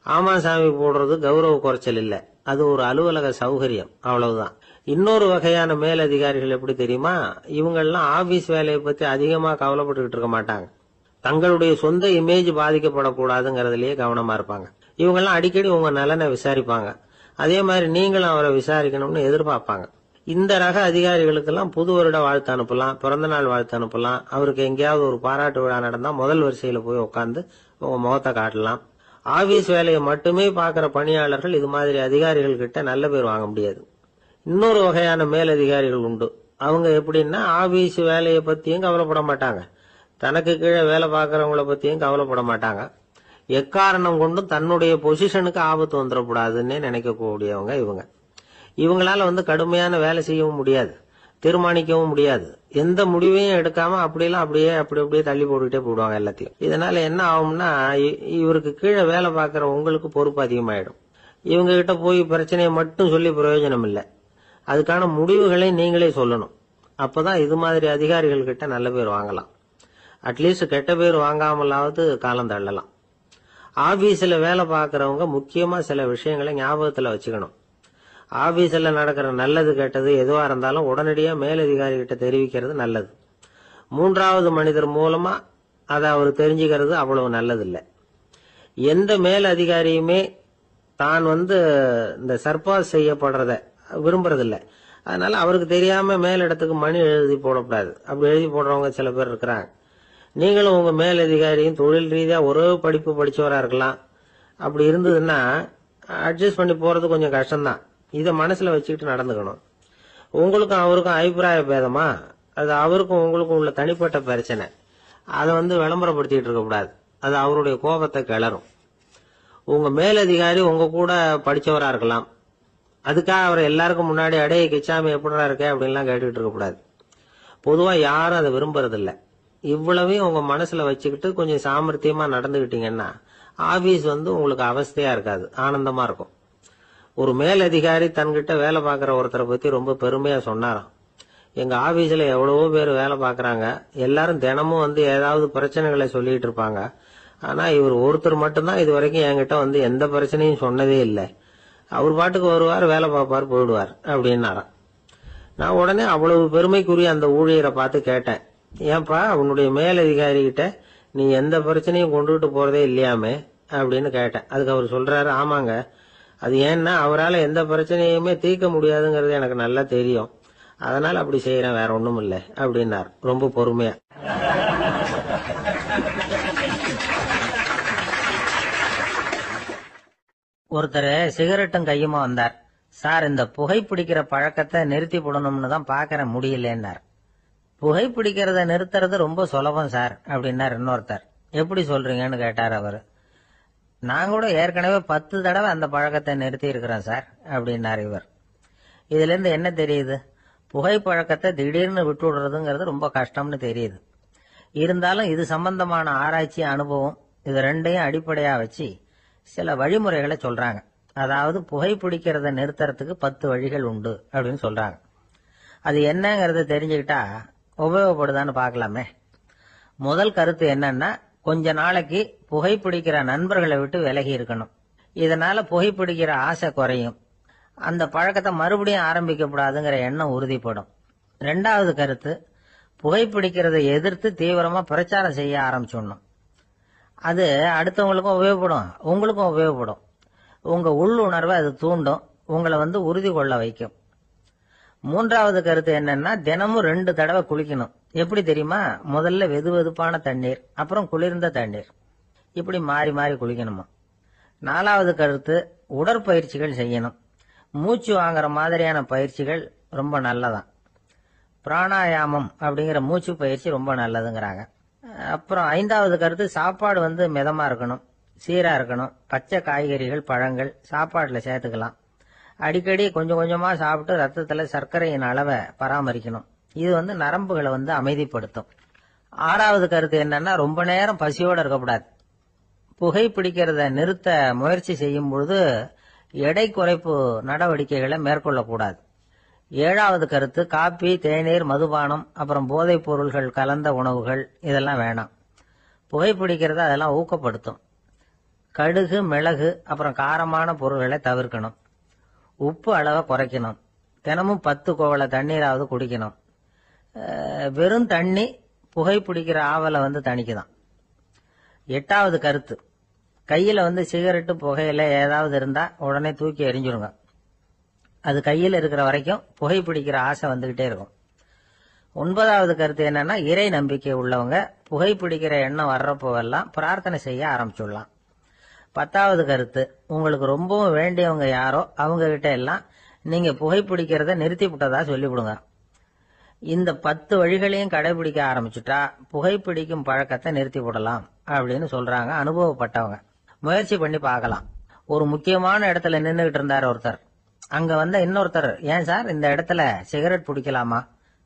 ஆமா சாமி போடுறது கௌரவ குறைச்சல் இல்ல, அது ஒரு அலுவலக சௌகரியம், அவ்வளவுதான். இன்னொரு வகையான மேலதிகாரிகள் எப்படி தெரியுமா? இவங்கெல்லாம் ஆபீஸ் வேலையை பத்தி அதிகமா கவலைப்பட்டுக்கிட்டு இருக்க மாட்டாங்க. தங்களுடைய சொந்த இமேஜ் பாதிக்கப்படக்கூடாதுங்கிறதுலயே கவனமா இருப்பாங்க. இவங்கெல்லாம் அடிக்கடி உங்க நலனை விசாரிப்பாங்க. அதே மாதிரி நீங்களும் அவரை விசாரிக்கணும்னு எதிர்பார்ப்பாங்க. இந்த ரக அதிகாரிகளுக்கெல்லாம் புது வருட வாழ்த்து அனுப்பலாம், பிறந்த நாள் வாழ்த்து அனுப்பலாம். அவருக்கு எங்கேயாவது ஒரு பாராட்டு விழா நடந்தா முதல் வரிசையில போய் உட்காந்து உங்க முகத்தை காட்டலாம். ஆபீஸ் வேலையை மட்டுமே பாக்குற பணியாளர்கள் இது மாதிரி அதிகாரிகள் கிட்ட நல்ல பேர் வாங்க முடியாது. இன்னொரு வகையான மேலதிகாரிகள் உண்டு. அவங்க எப்படின்னா, ஆபீஸ் வேலையை பத்தியும் கவலைப்பட மாட்டாங்க, தனக்கு கீழே வேலை பார்க்கறவங்கள பத்தியும் கவலைப்பட மாட்டாங்க. எக்காரணம் கொண்டும் தன்னுடைய பொசிஷனுக்கு ஆபத்து வந்துடக்கூடாதுன்னு நினைக்கக்கூடியவங்க இவங்க. இவங்களால கடுமையான வேலை செய்யவும் முடியாது, தீர்மானிக்கவும் முடியாது. எந்த முடிவையும் எடுக்காம அப்படியே தள்ளி போட்டுக்கிட்டே போடுவாங்க எல்லாத்தையும். இதனால என்ன ஆகும்னா, இவருக்கு கீழே வேலை பார்க்கிற உங்களுக்கு பொறுப்பு அதிகமாயிடும். இவங்க கிட்ட போய் பிரச்சனையை மட்டும் சொல்லி பிரயோஜனம் இல்லை, அதுக்கான முடிவுகளை நீங்களே சொல்லணும். அப்பதான் இது மாதிரி அதிகாரிகள் கிட்ட நல்ல பேர் வாங்கலாம். அட்லீஸ்ட் கெட்ட பேர் வாங்காமலாவது காலம் தள்ளலாம். ஆபீஸ்ல வேலை பார்க்கறவங்க முக்கியமா சில விஷயங்களை ஞாபகத்துல வச்சுக்கணும். ஆபீஸ்ல நடக்கிற நல்லது கெட்டது எதுவா இருந்தாலும் உடனடியா மேலதிகாரி கிட்ட தெரிவிக்கிறது நல்லது. 3வது மனிதர் மூலமா அதை அவர் தெரிஞ்சுக்கிறது அவ்வளவு நல்லது இல்லை. எந்த மேல் அதிகாரியுமே தான் இந்த சர்பாஸ் செய்யப்படுறத விரும்புறதில்ல. அதனால அவருக்கு தெரியாம மேலிடத்துக்கு மணி எழுதி போடக்கூடாது. அப்படி எழுதி போடுறவங்க சில பேர் இருக்கிறாங்க. நீங்களும் உங்க மேலதிகாரியும் தொழில் ரீதியா ஒரே படிப்பு படிச்சவரா இருக்கலாம். அப்படி இருந்ததுன்னா அட்ஜஸ்ட் பண்ணி போறது கொஞ்சம் கஷ்டம்தான். இதை மனசுல வச்சுக்கிட்டு நடந்துக்கணும். உங்களுக்கும் அவருக்கும் அபிப்பிராய பேதமா, அது அவருக்கும் உங்களுக்கும் உள்ள தனிப்பட்ட பிரச்சனை, அதை விளம்பரப்படுத்திட்டு இருக்க கூடாது. அது அவருடைய கோபத்தை கிளறும். உங்க மேலதிகாரி உங்க கூட படிச்சவரா இருக்கலாம், அதுக்காக அவரை எல்லாருக்கும் முன்னாடி அடைய கிச்சாமி எப்படிடா இருக்க அப்படின்லாம் கேட்டுக்கிட்டு இருக்க கூடாது. பொதுவா யாரும் அதை விரும்புறதில்ல. இவ்வளவையும் உங்க மனசுல வச்சுக்கிட்டு கொஞ்சம் சாமர்த்தியமா நடந்துகிட்டீங்கன்னா ஆபீஸ் உங்களுக்கு அவஸ்தையா இருக்காது, ஆனந்தமா இருக்கும். ஒரு மேலதிகாரி தன்கிட்ட வேலை பார்க்கிற ஒருத்தரை பத்தி ரொம்ப பெருமையா சொன்னாராம். எங்க ஆபீஸ்ல எவ்வளவோ பேர் வேலை பார்க்கறாங்க, எல்லாரும் தினமும் ஏதாவது பிரச்சனைகளை சொல்லிட்டு இருப்பாங்க. ஆனா இவர் ஒருத்தர் மட்டும்தான் இது வரைக்கும் என்கிட்ட எந்த பிரச்சனையும் சொன்னதே இல்லை. அவர் பாட்டுக்கு வருவார், வேலை பார்ப்பார், போயிடுவார் அப்படின்னாராம். நான் உடனே அவ்வளவு பெருமைக்குரிய அந்த ஊழியரை பார்த்து கேட்டேன், ஏன்பா உன்னுடைய மேலதிகாரி கிட்ட நீ எந்த பிரச்சனையும் கொண்டுகிட்டு போறதே இல்லையாமே அப்படின்னு கேட்டேன். அதுக்கு அவர் சொல்றாரு, ஆமாங்க, அது ஏன்னா அவரால் எந்த பிரச்சனையுமே தீர்க்க முடியாதுங்கிறது எனக்கு நல்லா தெரியும், அதனால அப்படி செய்யறேன், வேற ஒண்ணும் இல்லை அப்படின்னார் ரொம்ப பொறுமையா. ஒருத்தர் சிகரெட்டும் கையுமா வந்தார். சார், இந்த புகைப்பிடிக்கிற பழக்கத்தை நிறுத்தி போடணும்னு தான் பாக்கிறேன், முடியலன்னார். புகைப்பிடிக்கிறத நிறுத்துறது ரொம்ப சுலபம் சார் அப்படின்னார் இன்னொருத்தர். எப்படி சொல்றீங்கன்னு கேட்டார் அவரு. நான் கூட ஏற்கனவே 10 தடவை அந்த பழக்கத்தை நிறுத்தி இருக்கிறேன் சார் அப்படின்னார் இவர். இதுல இருந்து என்ன தெரியுது? புகைப்பழக்கத்தை திடீர்னு விட்டு விடுறதுங்கிறது ரொம்ப கஷ்டம்னு தெரியுது. இருந்தாலும் இது சம்பந்தமான ஆராய்ச்சி, அனுபவம், இது ரெண்டையும் அடிப்படையா வச்சு சில வழிமுறைகளை சொல்றாங்க. அதாவது புகைப்பிடிக்கிறத நிறுத்துறதுக்கு 10 வழிகள் உண்டு அப்படின்னு சொல்றாங்க. அது என்னங்கறத தெரிஞ்சுக்கிட்டா உபயோகப்படுதான்னு பார்க்கலாமே. முதல் கருத்து என்னன்னா, கொஞ்ச நாளைக்கு புகைப்பிடிக்கிற நண்பர்களை விட்டு விலகி இருக்கணும். இதனால புகைப்பிடிக்கிற ஆசை குறையும், அந்த பழக்கத்தை மறுபடியும் ஆரம்பிக்கப்படாதுங்கிற எண்ணம் உறுதிப்படும். 2வது கருத்து, புகைப்பிடிக்கிறதை எதிர்த்து தீவிரமா பிரச்சாரம் செய்ய ஆரம்பிச்சிடணும். அது அடுத்தவங்களுக்கும் உபயோகப்படும், உங்களுக்கும் உபயோகப்படும். உங்க உள்ளுணர்வை அது தூண்டும், உங்களை உறுதி கொள்ள வைக்கும். 3வது கருத்து என்னன்னா, தினமும் 2 தடவை குளிக்கணும். எப்படி தெரியுமா? முதல்ல வெதுவெதுப்பான தண்ணீர், அப்புறம் குளிர்ந்த தண்ணீர், இப்படி மாறி மாறி குளிக்கணுமா. 4வது கருத்து, உடற்பயிற்சிகள் செய்யணும். மூச்சு வாங்குற மாதிரியான பயிற்சிகள் ரொம்ப நல்லதான். பிராணாயாமம் அப்படிங்கிற மூச்சு பயிற்சி ரொம்ப நல்லதுங்கிறாங்க. அப்புறம் 5வது கருத்து, சாப்பாடு மிதமா இருக்கணும், சீரா இருக்கணும். பச்சை காய்கறிகள், பழங்கள் சாப்பாட்டுல சேர்த்துக்கலாம். அடிக்கடி கொஞ்சம் கொஞ்சமா சாப்பிட்டு ரத்தத்துல சர்க்கரையின் அளவை பராமரிக்கணும். இது நரம்புகளை அமைதிப்படுத்தும். 6வது கருத்து என்னன்னா, ரொம்ப நேரம் பசியோட இருக்கக்கூடாது. புகை பிடிக்கிறத நிறுத்த முயற்சி செய்யும் பொழுது எடை குறைப்பு நடவடிக்கைகளை மேற்கொள்ளக்கூடாது. 7வது கருத்து, காப்பி, தேநீர், மதுபானம், அப்புறம் போதைப் பொருள்கள் கலந்த உணவுகள் இதெல்லாம் வேணாம். புகைப்பிடிக்கிறத அதெல்லாம் ஊக்கப்படுத்தும். கடுகு, மிளகு, அப்புறம் காரமான பொருள்களை தவிர்க்கணும். உப்பு அளவை குறைக்கணும். தினமும் 10 குவளை தண்ணீராவது குடிக்கணும். வெறும் தண்ணி புகைப்பிடிக்கிற ஆவலை தணிக்குதான். 8வது கருத்து, கையில சிகரெட்டு, புகையில ஏதாவது இருந்தா உடனே தூக்கி எறிஞ்சிருங்க. அது கையில் இருக்கிற வரைக்கும் புகைப்பிடிக்கிற ஆசை வந்துகிட்டே இருக்கும். 9வது கருத்து என்னன்னா, இறை நம்பிக்கை உள்ளவங்க புகைப்பிடிக்கிற எண்ணம் வர்றப்போவெல்லாம் பிரார்த்தனை செய்ய ஆரம்பிச்சுடலாம். 10வது கருத்து, உங்களுக்கு ரொம்பவும் வேண்டியவங்க யாரோ அவங்க கிட்ட எல்லாம் நீங்க புகைப்பிடிக்கிறத நிறுத்தி விட்டதா சொல்லிவிடுங்க. இந்த 10 வழிகளையும் கடைபிடிக்க ஆரம்பிச்சுட்டா புகைப்பிடிக்கும் பழக்கத்தை நிறுத்தி விடலாம் அப்படின்னு சொல்றாங்க அனுபவப்பட்டவங்க. முயற்சி பண்ணி பார்க்கலாம். ஒரு முக்கியமான இடத்துல நின்றுகிட்டு இருந்தார் ஒருத்தர். அங்க இன்னொருத்தர், ஏன் சார் இந்த இடத்துல சிகரெட் பிடிக்கலாமா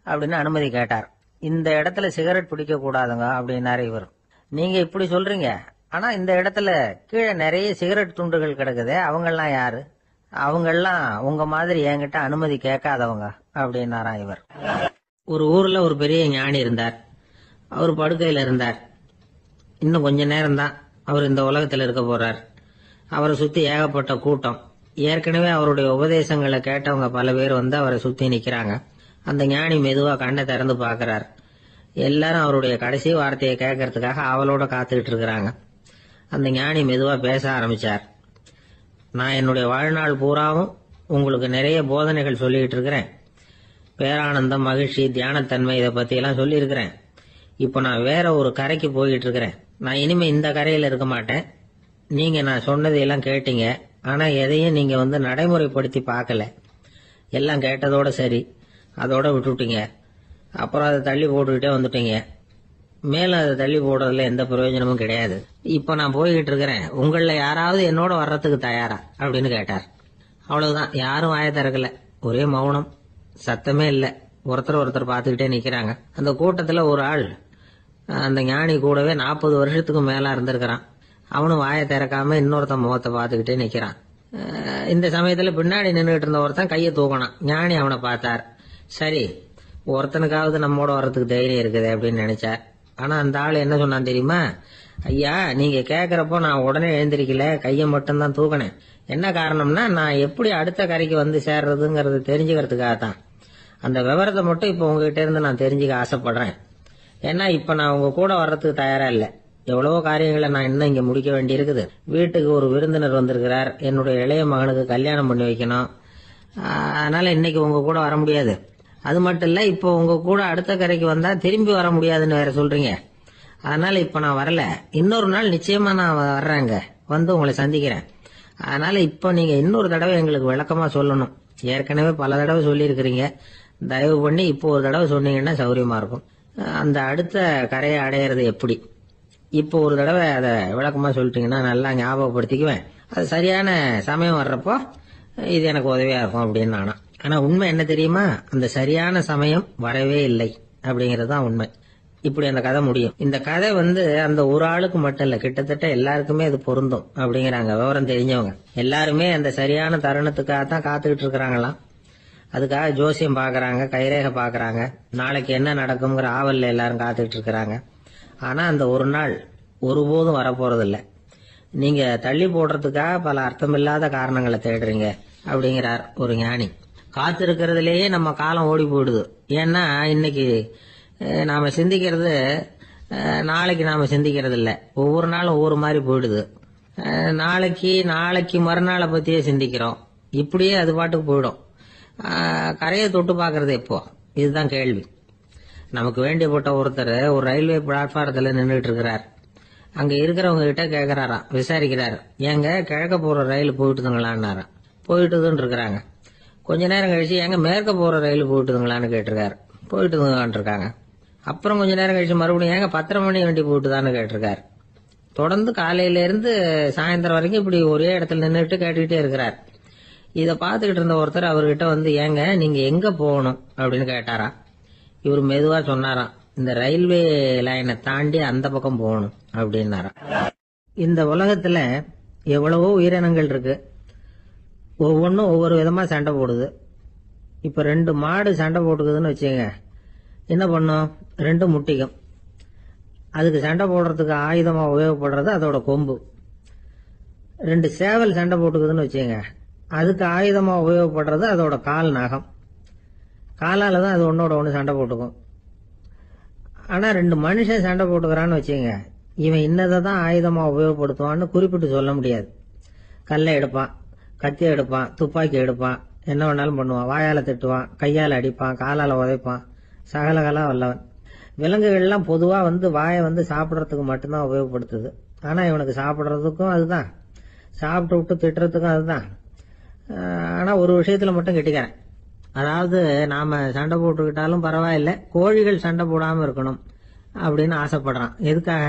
அப்படின்னு அனுமதி கேட்டார். இந்த இடத்துல சிகரெட் பிடிக்க கூடாதுங்க அப்படின்னாரு இவர். நீங்க இப்படி சொல்றீங்க, ஆனா இந்த இடத்துல கீழே நிறைய சிகரெட் துண்டுகள் கிடக்குதே, அவங்கெல்லாம் யாரு? அவங்கெல்லாம் உங்க மாதிரி என்கிட்ட அனுமதி கேட்காதவங்க அப்படின்னாராம் இவர். ஒரு ஊர்ல ஒரு பெரிய ஞானி இருந்தார். அவர் படுக்கையில இருந்தார். இன்னும் கொஞ்ச நேரம் தான் அவர் இந்த உலகத்துல இருக்க போறார். அவரை சுத்தி ஏகப்பட்ட கூட்டம். ஏற்கனவே அவருடைய உபதேசங்களை கேட்டவங்க பல பேர் அவரை சுத்தி நிக்கிறாங்க. அந்த ஞானி மெதுவா கண்ணை திறந்து பாக்குறார். எல்லாரும் அவருடைய கடைசி வார்த்தையை கேட்கறதுக்காக அவளோட காத்துக்கிட்டு இருக்கிறாங்க. அந்த ஞானி மெதுவா பேச ஆரம்பிச்சார். நான் என்னுடைய வாழ்நாள் பூராவும் உங்களுக்கு நிறைய போதனைகள் சொல்லிட்டு இருக்கிறேன். பேரானந்தம், மகிழ்ச்சி, தியானத்தன்மை இதை பத்தி எல்லாம் சொல்லி இருக்கிறேன். இப்ப நான் வேற ஒரு கரைக்கு போயிட்டு இருக்கிறேன். நான் இனிமே இந்த கரையில இருக்க மாட்டேன். நீங்க நான் சொன்னதையெல்லாம் கேட்டீங்க, ஆனா எதையும் நீங்க நடைமுறைப்படுத்தி பார்க்கல. எல்லாம் கேட்டதோட சரி, அதோட விட்டுட்டீங்க. அப்புறம் அதை தள்ளி போட்டுக்கிட்டே வந்துட்டீங்க. மேலும் அதை தள்ளி போடுறதுல எந்த பிரயோஜனமும் கிடையாது. இப்ப நான் போய்கிட்டு இருக்கிறேன். உங்கள யாராவது என்னோட வர்றதுக்கு தயாரா அப்படின்னு கேட்டார். அவ்வளவுதான். யாரும் வாய திறக்கல. ஒரே மௌனம், சத்தமே இல்ல. ஒருத்தர் பார்த்துக்கிட்டே நிக்கிறாங்க. அந்த கூட்டத்துல ஒரு ஆள் அந்த ஞானி கூடவே 40 வருஷத்துக்கு மேல இருந்திருக்கிறான். அவனும் வாயை திறக்காம இன்னொருத்தன் முகத்தை பார்த்துக்கிட்டே நிக்கிறான். இந்த சமயத்துல பின்னாடி நின்றுட்டு இருந்த ஒருத்தன் கையை தூக்கினான். ஞானி அவனை பார்த்தார். சரி, ஒருத்தனுக்காவது நம்மோட வர்றதுக்கு தைரியம் இருக்குது அப்படின்னு நினைச்சார். ஆனா அந்த ஆள் என்ன சொன்னான் தெரியுமா? ஐயா, நீங்க கேக்குறப்போ நான் உடனே எழுந்திருக்கல, கையை மட்டும்தான் தூக்கினேன். என்ன காரணம்னா, நான் எப்படி அடுத்த கரைக்கு சேர்றதுங்கிறது தெரிஞ்சுக்கிறதுக்காக தான். அந்த விவரத்தை மட்டும் இப்ப உங்ககிட்ட இருந்து நான் தெரிஞ்சுக்க ஆசைப்படுறேன். ஏன்னா இப்ப நான் உங்க கூட வர்றதுக்கு தயாரா இல்ல. எவ்வளவோ காரியங்களை நான் இன்னும் இங்க முடிக்க வேண்டி இருக்குது. வீட்டுக்கு ஒரு விருந்தினர் வந்திருக்கிறார். என்னுடைய இளைய மகனுக்கு கல்யாணம் பண்ணி வைக்கணும். அதனால இன்னைக்கு உங்க கூட வர முடியாது. அது மட்டும் இல்ல, இப்போ உங்க கூட அடுத்த கரைக்கு வந்தா திரும்பி வர முடியாதுன்னு வேற சொல்றீங்க. அதனால இப்ப நான் வரல. இன்னொரு நாள் நிச்சயமா நான் வர்றேங்க, உங்களை சந்திக்கிறேன். அதனால இப்ப நீங்க இன்னொரு தடவை எங்களுக்கு விளக்கமா சொல்லணும். ஏற்கனவே பல தடவை சொல்லி இருக்கிறீங்க. தயவு பண்ணி இப்போ ஒரு தடவை சொன்னீங்கன்னா சௌரியமா இருக்கும். அந்த அடுத்த கரையை அடையிறது எப்படி? இப்போ ஒரு தடவை அதை விளக்கமா சொல்லிட்டீங்கன்னா நல்லா ஞாபகப்படுத்திக்குவேன். அது சரியான சமயம் வர்றப்போ இது எனக்கு உதவியா இருக்கும் அப்படின்னு நானா. ஆனா உண்மை என்ன தெரியுமா? அந்த சரியான சமயம் வரவே இல்லை அப்படிங்கறது தான் உண்மை. இப்படி அந்த கதை முடியும். இந்த கதை அந்த ஒரு ஆளுக்கு மட்டும் இல்ல, கிட்டத்தட்ட எல்லாருக்குமே அது பொருந்தும் அப்படிங்கிறாங்க விவரம் தெரிஞ்சவங்க. எல்லாருமே அந்த சரியான தருணத்துக்காக தான் காத்துக்கிட்டு இருக்கிறாங்களாம். அதுக்காக ஜோசியம் பாக்குறாங்க, கைரேகை பாக்குறாங்க, நாளைக்கு என்ன நடக்கும்ங்கிற ஆவல்ல எல்லாரும் காத்துக்கிட்டு இருக்கிறாங்க. ஆனா அந்த ஒரு நாள் ஒருபோதும் வரப்போறதில்ல. நீங்க தள்ளி போடுறதுக்காக பல அர்த்தமில்லாத காரணங்களை தேடுறீங்க அப்படிங்கிறார் ஒரு ஞானி. காத்திருக்கிறதுலேயே நம்ம காலம் ஓடி போயிடுது. ஏன்னா இன்னைக்கு நாம சிந்திக்கிறது நாளைக்கு நாம சிந்திக்கிறது இல்ல. ஒவ்வொரு நாளும் ஒவ்வொரு மாதிரி போயிடுது. நாளைக்கு மறுநாளை பத்தியே சிந்திக்கிறோம். இப்படியே அது பாட்டுக்கு போயிடும். கரையை தொட்டு பாக்குறது எப்போ? இதுதான் கேள்வி. நமக்கு வேண்டியப்பட்ட ஒருத்தர் ஒரு ரயில்வே பிளாட்பாரத்துல நின்றுட்டு இருக்கிறார். அங்க இருக்கிறவங்க கிட்ட கேக்குறாராம், விசாரிக்கிறாரு. ஏங்க கிழக்க போற ரயில் போயிட்டுதுங்களான்னாராம். போயிட்டுதுன்னு இருக்கிறாங்க. கொஞ்ச நேரம் கழிச்சு எங்க மேற்க போற ரயில் போயிட்டுதுங்களான்னு கேட்டிருக்காரு. போயிட்டுதுங்களான் இருக்காங்க. அப்புறம் கொஞ்ச நேரம் கழிச்சு மறுபடியும் ஏங்க 10:30 மணி வண்டி போயிட்டுதான்னு கேட்டிருக்காரு. தொடர்ந்து காலையில இருந்து சாயந்தரம் வரைக்கும் இப்படி ஒரே இடத்துல நின்றுட்டு கேட்டுக்கிட்டே இருக்கிறார். இதை பார்த்துக்கிட்டு இருந்த ஒருத்தர் அவர்கிட்ட வந்து, ஏங்க நீங்க எங்க போகணும் அப்படின்னு கேட்டாரா. இவர் மெதுவா சொன்னாராம், இந்த ரயில்வே லைனை தாண்டி அந்த பக்கம் போகணும் அப்படின்னாராம். இந்த உலகத்துல எவ்வளவோ உயிரினங்கள் இருக்கு, ஒவ்வொன்றும் ஒவ்வொரு விதமா சண்டை போடுது. இப்ப 2 மாடு சண்டை போட்டுக்குதுன்னு வச்சுங்க, என்ன பண்ணும்? 2 முட்டிக்கும். அதுக்கு சண்டை போடுறதுக்கு ஆயுதமா உபயோகப்படுறது அதோட கொம்பு. 2 சேவல் சண்டை போட்டுக்குதுன்னு வச்சுங்க, அதுக்கு ஆயுதமா உபயோகப்படுறது அதோட கால் நகம். காலால தான் அது ஒன்னோட ஒன்று சண்டை போட்டுக்கும். ஆனா 2 மனுஷன் சண்டை போட்டுக்கிறான்னு வச்சுங்க, இவன் இன்னதை தான் ஆயுதமா உபயோகப்படுத்துவான்னு குறிப்பிட்டு சொல்ல முடியாது. கல்லை எடுப்பான், கத்தி எடுப்பான், துப்பாக்கி எடுப்பான், என்ன வேணாலும் பண்ணுவான். வாயால திட்டுவான், கையால அடிப்பான், காலால உதைப்பான், சகலகலா வல்லவன். விலங்குகள்லாம் பொதுவா வாயை சாப்பிடறதுக்கு மட்டும்தான் உபயோகப்படுத்துது. ஆனா இவனுக்கு சாப்பிடறதுக்கும் அதுதான், சாப்பிட்டு விட்டு திட்டுறதுக்கும் அதுதான். ஆனா ஒரு விஷயத்துல மட்டும் கெட்டிக்கிறேன். அதாவது நாம சண்டை போட்டுக்கிட்டாலும் பரவாயில்ல, கோழிகள் சண்டை போடாம இருக்கணும் அப்படின்னு ஆசைப்படுறான். எதுக்காக?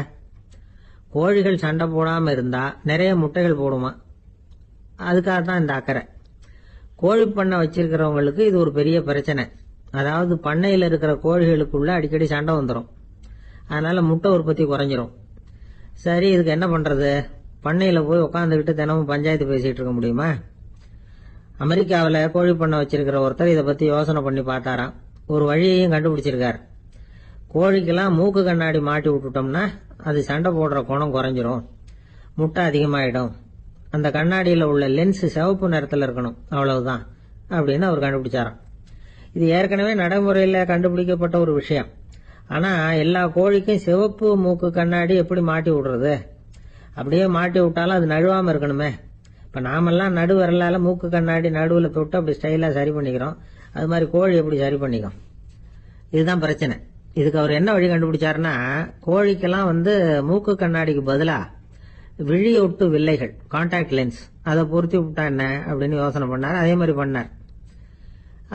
கோழிகள் சண்டை போடாம இருந்தா நிறைய முட்டைகள் போடுமா, அதுக்காக தான் இந்த அக்கறை. கோழி பண்ணை வச்சிருக்கிறவங்களுக்கு இது ஒரு பெரிய பிரச்சனை. அதாவது பண்ணையில இருக்கிற கோழிகளுக்குள்ள அடிக்கடி சண்டை வந்துடும், அதனால முட்டை உற்பத்தி குறைஞ்சிரும். சரி, இதுக்கு என்ன பண்றது? பண்ணையில போய் உட்காந்துக்கிட்டு தினமும் பஞ்சாயத்து பேசிட்டு இருக்க முடியுமா? அமெரிக்காவில் கோழி பண்ணை வச்சிருக்கிற ஒருத்தர் இதை பத்தி யோசனை பண்ணி பார்த்தாராம். ஒரு வழியையும் கண்டுபிடிச்சிருக்காரு. கோழிக்கெல்லாம் மூக்கு கண்ணாடி மாட்டி விட்டுட்டோம்னா அது சண்டை போடுற குணம் குறைஞ்சிரும், முட்டை அதிகமாயிடும். அந்த கண்ணாடியில உள்ள லென்ஸ் சிவப்பு நிறத்துல இருக்கணும், அவ்வளவுதான் அப்படின்னு அவர் கண்டுபிடிச்சாராம். இது ஏற்கனவே நடைமுறையில கண்டுபிடிக்கப்பட்ட ஒரு விஷயம். ஆனா எல்லா கோழிக்கும் சிவப்பு மூக்கு கண்ணாடி எப்படி மாட்டி விடுறது? அப்படியே மாட்டி விட்டாலும் அது நழுவாம இருக்கணுமே. இப்ப நாமெல்லாம் நடு விரலால மூக்கு கண்ணாடி நடுவுல தொட்டு அப்படி ஸ்டைலா சரி பண்ணிக்கிறோம், அது மாதிரி கோழி எப்படி சரி பண்ணிக்கும்? இதுதான் பிரச்சனை. இதுக்கு அவர் என்ன வழி கண்டுபிடிச்சாருன்னா, கோழிக்கெல்லாம் மூக்கு கண்ணாடிக்கு பதிலா விழியொட்டு வில்லைகள், கான்டாக்ட் லென்ஸ், அதை பொருத்தி விட்டா என்ன அப்படின்னு யோசனை பண்ணார். அதே மாதிரி பண்ணார்.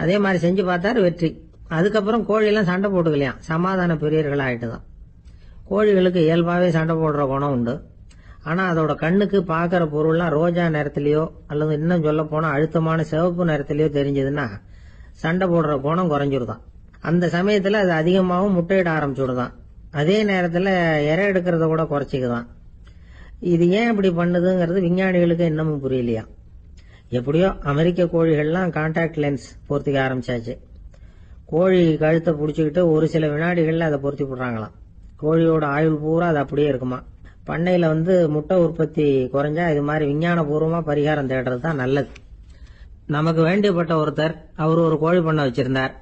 அதே மாதிரி செஞ்சு பார்த்தாரு, வெற்றி. அதுக்கப்புறம் கோழியெல்லாம் சண்டை போட்டுக்கலையாம், சமாதான பிரியர்கள் ஆயிட்டுதான். கோழிகளுக்கு இயல்பாவே சண்டை போடுற குணம் உண்டு. ஆனா அதோட கண்ணுக்கு பாக்குற பொருள்லாம் ரோஜா நிறத்திலேயோ அல்லது இன்னும் சொல்ல போனா அழுத்தமான சிவப்பு நிறத்திலேயோ தெரிஞ்சதுன்னா சண்டை போடுற குணம் குறைஞ்சிருதான். அந்த சமயத்துல அது அதிகமாகவும் முட்டையிட ஆரம்பிச்சுடுதான். அதே நேரத்துல இறை எடுக்கிறத கூட குறைச்சிக்குதான். இது ஏன் இப்படி பண்ணுதுங்கிறது விஞ்ஞானிகளுக்கு இன்னமும் புரியலையா. எப்படியோ அமெரிக்க கோழிகள்லாம் கான்டாக்ட் லென்ஸ் பொருத்திக்க ஆரம்பிச்சாச்சு. கோழி கழுத்தை பிடிச்சிக்கிட்டு ஒரு சில வினாடிகள்ல அதை பொருத்தி விடுறாங்களாம். கோழியோட ஆயுள் பூரா அது அப்படியே இருக்குமா. பண்ணையில முட்டை உற்பத்தி குறைஞ்சா இது மாதிரி விஞ்ஞான பூர்வமா பரிகாரம் தேடுறது தான் நல்லது. நமக்கு வேண்டியப்பட்ட ஒருத்தர், அவர் ஒரு கோழி பண்ணை வச்சிருந்தார்.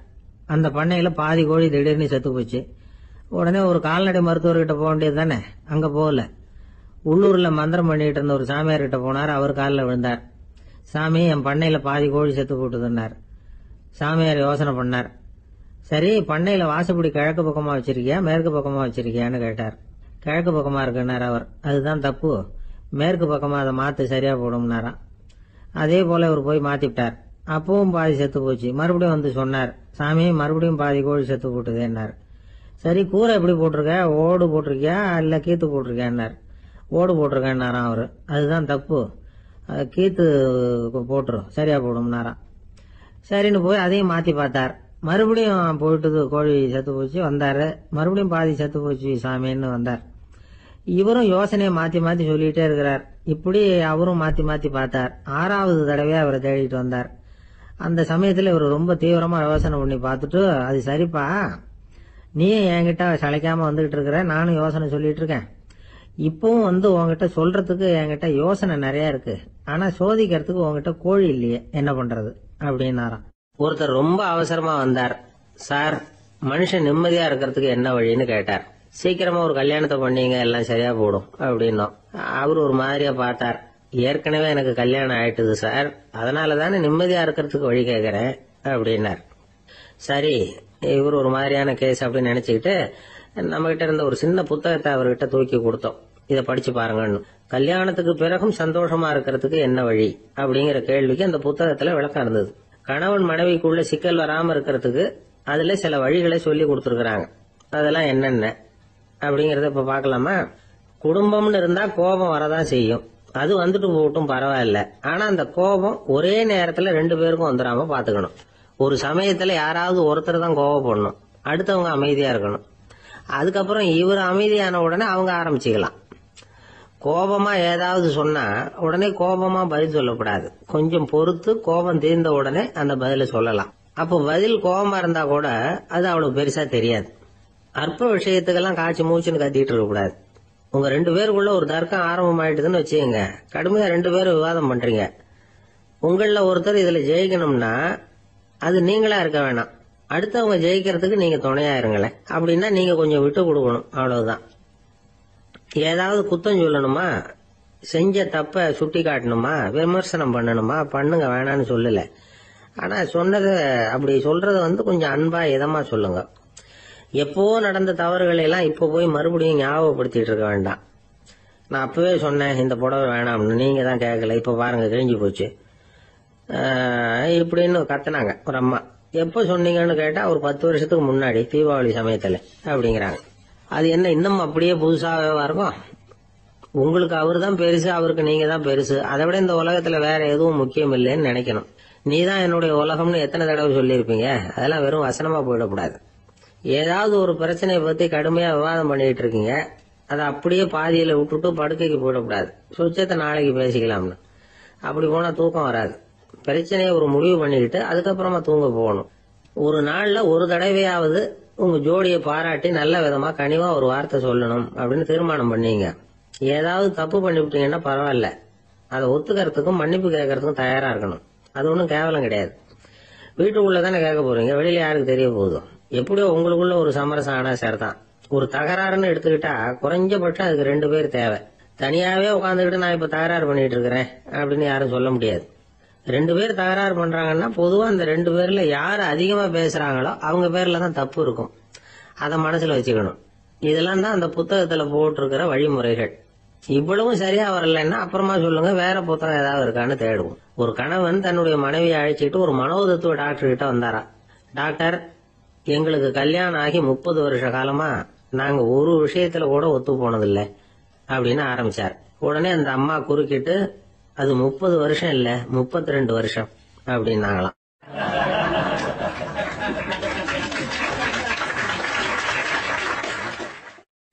அந்த பண்ணையில பாதி கோழி திடீர்னு செத்து போச்சு. உடனே ஒரு கால்நடை மருத்துவர்கிட்ட போக வேண்டியது தானே, அங்க போகல. உள்ளூர்ல மந்திரம் பண்ணிட்டு இருந்த ஒரு சாமியார் கிட்ட போனார். அவர் காலில் விழுந்தார். சாமி, என் பண்ணையில பாதி கோழி செத்து போட்டுதுன்னார். சாமியார் யோசனை பண்ணார். சரி, பண்ணையில வாசப்படி கிழக்கு பக்கமா வச்சிருக்கியா மேற்கு பக்கமா வச்சிருக்கியான்னு கேட்டார். கிழக்கு பக்கமா இருக்குன்னார் அவர். அதுதான் தப்பு, மேற்கு பக்கமா அதை மாத்து சரியா போடும்னாராம். அதே போல அவர் போய் மாத்திவிட்டார். அப்பவும் பாதி செத்து போச்சு. மறுபடியும் சொன்னார், சாமி மறுபடியும் பாதி கோழி செத்து போட்டுதேன்னார். சரி, கூரை எப்படி போட்டிருக்க, ஓடு போட்டிருக்கியா இல்ல கீத்து போட்டிருக்கியான்னார். ஓடு போட்டிருக்கேன்னாராம் அவரு. அதுதான் தப்பு, கீத்து போட்டுரும் சரியா போடும்னாராம். சரின்னு போய் அதையும் மாத்தி பார்த்தார். மறுபடியும் போயிட்டு கோழி செத்து போச்சு. வந்தாரு, மறுபடியும் பாதி செத்து போச்சு சாமின்னு வந்தார். இவரும் யோசனையை மாத்தி மாத்தி சொல்லிட்டே இருக்கிறார். இப்படி அவரும் மாத்தி மாத்தி பார்த்தார். 6வது தடவையா அவரை தேடிட்டு வந்தார். அந்த சமயத்துல இவர் ரொம்ப தீவிரமா யோசனை பண்ணி பார்த்துட்டு, அது சரிப்பா, நீ என்கிட்ட சளைக்காம வந்துகிட்டு இருக்கிற, நானும் யோசனை சொல்லிட்டு இருக்கேன். இப்பவும் உங்ககிட்ட சொல்றதுக்கு என்கிட்ட யோசனை நிறைய இருக்கு, ஆனா சோதிக்கிறதுக்கு உங்ககிட்ட கோழி இல்லையே, என்ன பண்றது அப்படின்னாராம். ஒருத்தர் ரொம்ப அவசரமா வந்தார். சார், மனுஷன் நிம்மதியா இருக்கிறதுக்கு என்ன வழின்னு கேட்டார். சீக்கிரமா ஒரு கல்யாணத்தை பண்ணீங்க, எல்லாம் சரியா போடும் அப்படின்னோம். அவர் ஒரு மாதிரியா பார்த்தார். ஏற்கனவே எனக்கு கல்யாணம் ஆயிட்டுது சார், அதனாலதானே நிம்மதியா இருக்கிறதுக்கு வழி கேட்கிறேன் அப்படின்னார். சரி, இவர் ஒரு மாதிரியான கேஸ் அப்படின்னு நினைச்சுக்கிட்டு நம்ம கிட்ட இருந்த ஒரு சின்ன புத்தகத்தை அவர்கிட்ட தூக்கி கொடுத்தோம். இதை படிச்சு பாருங்கன்னு. கல்யாணத்துக்கு பிறகும் சந்தோஷமா இருக்கிறதுக்கு என்ன வழி அப்படிங்கிற கேள்விக்கு அந்த புத்தகத்துல விளக்கம் இருந்தது. கணவன் மனைவிக்குள்ள சிக்கல் வராம இருக்கிறதுக்கு அதுல சில வழிகளை சொல்லி கொடுத்துருக்காங்க. அதெல்லாம் என்னென்ன அப்படிங்கறத இப்ப பாக்கலாமா? குடும்பம்னு இருந்தா கோபம் வரதான் செய்யும். அது வந்துட்டு போகட்டும், பரவாயில்ல. ஆனா அந்த கோபம் ஒரே நேரத்துல 2 பேருக்கும் வந்துடாம பாத்துக்கணும். ஒரு சமயத்துல யாராவது ஒருத்தர் தான் கோபப்படணும், அடுத்தவங்க அமைதியா இருக்கணும். அதுக்கப்புறம் இவர் அமைதியான உடனே அவங்க ஆரம்பிச்சுக்கலாம். கோபமா ஏதாவது சொன்னா உடனே கோபமா பதில் சொல்லக்கூடாது. கொஞ்சம் பொறுத்து கோபம் தீர்ந்த உடனே அந்த பதில சொல்லலாம். அப்போ பதில் கோபமா இருந்தா கூட அது அவ்வளவு பெருசா தெரியாது. அற்ப விஷயத்துக்கெல்லாம் காய்ச்சி மூச்சுன்னு கத்திட்டு இருக்க கூடாது. உங்க 2 பேருக்குள்ள ஒரு தர்க்கம் ஆரம்பம் ஆயிட்டுதுன்னு வச்சுக்கோங்க. கடுமையா 2 பேரும் விவாதம் பண்றீங்க. உங்கள ஒருத்தர் இதுல ஜெயிக்கணும்னா அது நீங்களா இருக்க வேணாம், அடுத்தவங்க ஜெயிக்கிறதுக்கு நீங்க துணையா இருங்களேன். அப்படின்னா நீங்க கொஞ்சம் விட்டு கொடுக்கணும், அவ்வளவுதான். ஏதாவது குத்தம் சொல்லணுமா, செஞ்ச தப்ப சுட்டி காட்டணுமா, விமர்சனம் பண்ணணுமா, பண்ணுங்க, வேணான்னு சொல்லல. ஆனா சொன்னதை அப்படி சொல்றத கொஞ்சம் அன்பா இதமா சொல்லுங்க. எப்போ நடந்த தவறுகளை எல்லாம் இப்ப போய் மறுபடியும் ஞாபகப்படுத்திட்டு இருக்க வேண்டாம். நான் அப்பவே சொன்னேன் இந்த புடவை வேணாம்னு, நீங்க தான் கேட்கல, இப்ப பாருங்க கிழிஞ்சு போச்சு இப்படின்னு கத்துனாங்க ஒரு அம்மா. எப்ப சொன்னீங்கன்னு கேட்டா ஒரு 10 வருஷத்துக்கு முன்னாடி தீபாவளி சமயத்துல அப்படிங்கிறாங்க. அது என்ன இன்னும் அப்படியே புதுசாவே இருக்கும்? உங்களுக்கு அவரு தான் பெருசு, அவருக்கு நீங்க தான் பெருசு. அதை விட இந்த உலகத்துல வேற எதுவும் முக்கியம் இல்லைன்னு நினைக்கணும். நீ தான் என்னுடைய உலகம்னு எத்தனை தடவை சொல்லியிருப்பீங்க? அதெல்லாம் வெறும் வசனமா போயிடக்கூடாது. ஏதாவது ஒரு பிரச்சனையை பத்தி கடுமையா விவாதம் பண்ணிட்டு இருக்கீங்க, அதை அப்படியே பாதியில விட்டுட்டு படுக்கைக்கு போயிடக்கூடாது. சுச்சத்தை நாளைக்கு பேசிக்கலாம்னு. அப்படி போனா தூக்கம் வராது. பிரச்சனையை ஒரு முடிவு பண்ணிக்கிட்டு அதுக்கப்புறமா தூங்க போகணும். ஒரு நாள்ல ஒரு தடவையாவது உங்க ஜோடியை பாராட்டி நல்ல விதமா கனிவா ஒரு வார்த்தை சொல்லணும் அப்படின்னு தீர்மானம் பண்ணீங்க. ஏதாவது தப்பு பண்ணிவிட்டீங்கன்னா பரவாயில்ல, அதை ஒத்துக்கிறதுக்கும் மன்னிப்பு கேட்கறதுக்கும் தயாரா இருக்கணும். அது ஒன்றும் கேவலம் கிடையாது. வீட்டுக்குள்ளதானே கேட்க போறீங்க, வெளியில யாருக்கு தெரிய போகுது? எப்படியோ உங்களுக்குள்ள ஒரு சமரசம் ஆனா சரிதான். ஒரு தகராறுன்னு எடுத்துக்கிட்டா குறைஞ்சபட்சம் அதுக்கு 2 பேர் தேவை. தனியாவே உட்காந்துக்கிட்டு நான் இப்ப தகராறு பண்ணிட்டு இருக்கிறேன் அப்படின்னு யாரும் சொல்ல முடியாது. 2 பேர் தகராறு பண்றாங்கன்னா பொதுவா அந்த 2 பேர்ல யாரு அதிகமா பேசுறாங்களோ அவங்க பேர்ல தான் தப்பு இருக்கும். அதை மனசுல வச்சுக்கணும். இதெல்லாம் தான் அந்த புத்தகத்துல போட்டிருக்கிற வழிமுறைகள். இவ்வளவும் சரியா வரலன்னா அப்புறமா சொல்லுங்க, வேற புத்தகம் ஏதாவது இருக்கான்னு தேடுவோம். ஒரு கணவன் தன்னுடைய மனைவியை அழைச்சிட்டு ஒரு மனோதத்துவ டாக்டர் கிட்ட வந்தாரா. டாக்டர், எங்களுக்கு கல்யாணம் ஆகி 30 வருஷ காலமா நாங்க ஒரு விஷயத்துல கூட ஒத்து போனதில்லை அப்படின்னு ஆரம்பிச்சார். உடனே அந்த அம்மா குறுக்கிட்டு, அது 30 வருஷம் இல்ல 32 வருஷம் அப்படின்னாங்களாம்.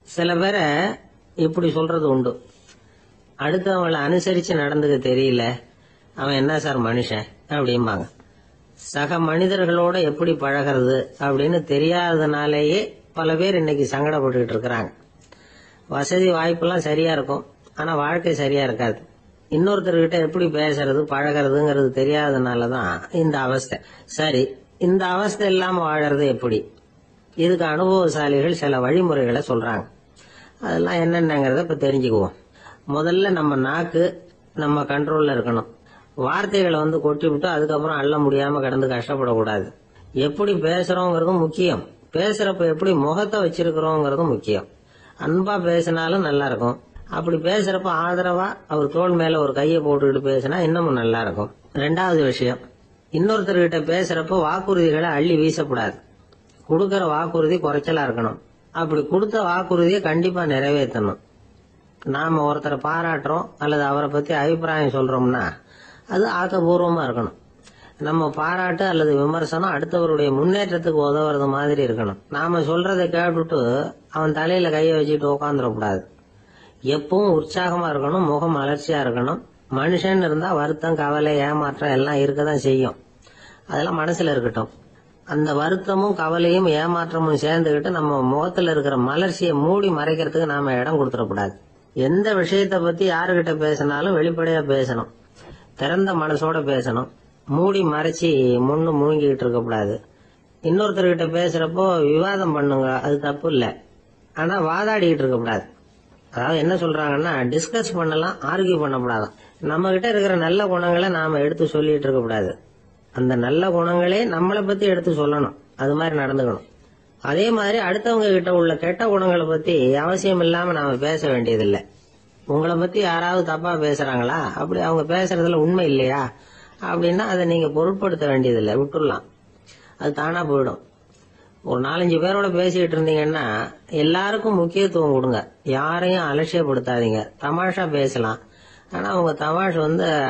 சில பேரை இப்படி சொல்றது உண்டு. அடுத்தவங்களை அனுசரிச்சு நடந்துக்க தெரியல, அவன் என்ன சார் மனுஷன் அப்படிம்பாங்க. சக மனிதர்களோட எப்படி பழகிறது அப்படின்னு தெரியாததுனாலேயே பல பேர் இன்னைக்கு சங்கடப்பட்டுக்கிட்டு இருக்கிறாங்க. வசதி வாய்ப்பெல்லாம் சரியா இருக்கும், ஆனா வாழ்க்கை சரியா இருக்காது. இன்னொருத்தர்கிட்ட எப்படி பேசுறது பழகிறதுங்கிறது தெரியாததுனாலதான் இந்த அவஸ்தை. சரி, இந்த அவஸ்தை இல்லாம வாழறது எப்படி? இதுக்கு அனுபவசாலிகள் சில வழிமுறைகளை சொல்றாங்க. அதெல்லாம் என்னென்னங்கிறத இப்ப தெரிஞ்சுக்குவோம். முதல்ல நம்ம நாக்கு நம்ம கண்ட்ரோல்ல இருக்கணும். வார்த்தைகளை கொட்டி விட்டு அதுக்கப்புறம் அள்ள முடியாம கிடந்து கஷ்டப்படக்கூடாது. எப்படி பேசுறோங்கிறதும் முக்கியம், பேசுறப்ப எப்படி முகத்தை வச்சிருக்கிறோங்கிறதும் முக்கியம். அன்பா பேசினாலும் நல்லா இருக்கும். அப்படி பேசுறப்ப ஆதரவா அவர் தோள் மேல ஒரு கையை போட்டுக்கிட்டு பேசினா இன்னமும் நல்லா இருக்கும். 2வது விஷயம், இன்னொருத்தர்கிட்ட பேசுறப்ப வாக்குறுதிகளை அள்ளி வீசக்கூடாது. கொடுக்கற வாக்குறுதி குறைச்சலா இருக்கணும். அப்படி கொடுத்த வாக்குறுதியை கண்டிப்பா நிறைவேற்றணும். நாம ஒருத்தரை பாராட்டுறோம் அல்லது அவரை பத்தி அபிப்பிராயம் சொல்றோம்னா அது ஆக்கப்பூர்வமா இருக்கணும். நம்ம பாராட்டு அல்லது விமர்சனம் அடுத்தவருடைய முன்னேற்றத்துக்கு உதவுறது மாதிரி இருக்கணும். நாம சொல்றதை கேட்டுட்டு அவன் தலையில கையை வச்சுட்டு உட்காந்துடக்கூடாது. எப்பவும் உற்சாகமா இருக்கணும், முகம் அலர்ச்சியா இருக்கணும். மனுஷன் இருந்தா வருத்தம், கவலை, ஏமாற்றம் எல்லாம் இருக்கதான் செய்யும். அதெல்லாம் மனசுல இருக்கட்டும். அந்த வருத்தமும் கவலையும் ஏமாற்றமும் சேர்ந்துகிட்டு நம்ம முகத்துல இருக்கிற மலர்ச்சியை மூடி மறைக்கிறதுக்கு நாம இடம் கொடுத்துடக்கூடாது. எந்த விஷயத்த பத்தி யாருகிட்ட பேசினாலும் வெளிப்படையா பேசணும், திறந்த மனசோட பேசணும். மூடி மறைச்சி முன்னு மூழ்கிட்டு இருக்க கூடாது. இன்னொருத்தர்கிட்ட பேசுறப்போ விவாதம் பண்ணுங்க, அது தப்பு இல்லை. ஆனா வாதாடிக்கிட்டு இருக்க கூடாது. அதாவது என்ன சொல்றாங்கன்னா, டிஸ்கஸ் பண்ணலாம், ஆர்கியூ பண்ணக்கூடாது. நம்ம கிட்ட இருக்கிற நல்ல குணங்களை நாம எடுத்து சொல்லிட்டு இருக்க கூடாது. அந்த நல்ல குணங்களே நம்மளை பத்தி எடுத்து சொல்லணும். அது மாதிரி நடந்துக்கணும். அதே மாதிரி அடுத்தவங்க கிட்ட உள்ள கெட்ட குணங்களை பத்தி அவசியம் இல்லாம நாம பேச வேண்டியதில்லை. உங்களை பத்தி யாராவது தப்பா பேசுறாங்களா, அப்படி அவங்க பேசுறதுல உண்மை இல்லையா, அப்படின்னா அதை நீங்க பொருட்படுத்த வேண்டியதில்லை, விட்டுடலாம், அது தானா போயிடும். ஒரு 4-5 பேரோட பேசிக்கிட்டு இருந்தீங்கன்னா எல்லாருக்கும் முக்கியத்துவம் கொடுங்க, யாரையும் அலட்சியப்படுத்தாதீங்க. தமாஷா பேசலாம், ஆனா உங்க தமாஷ்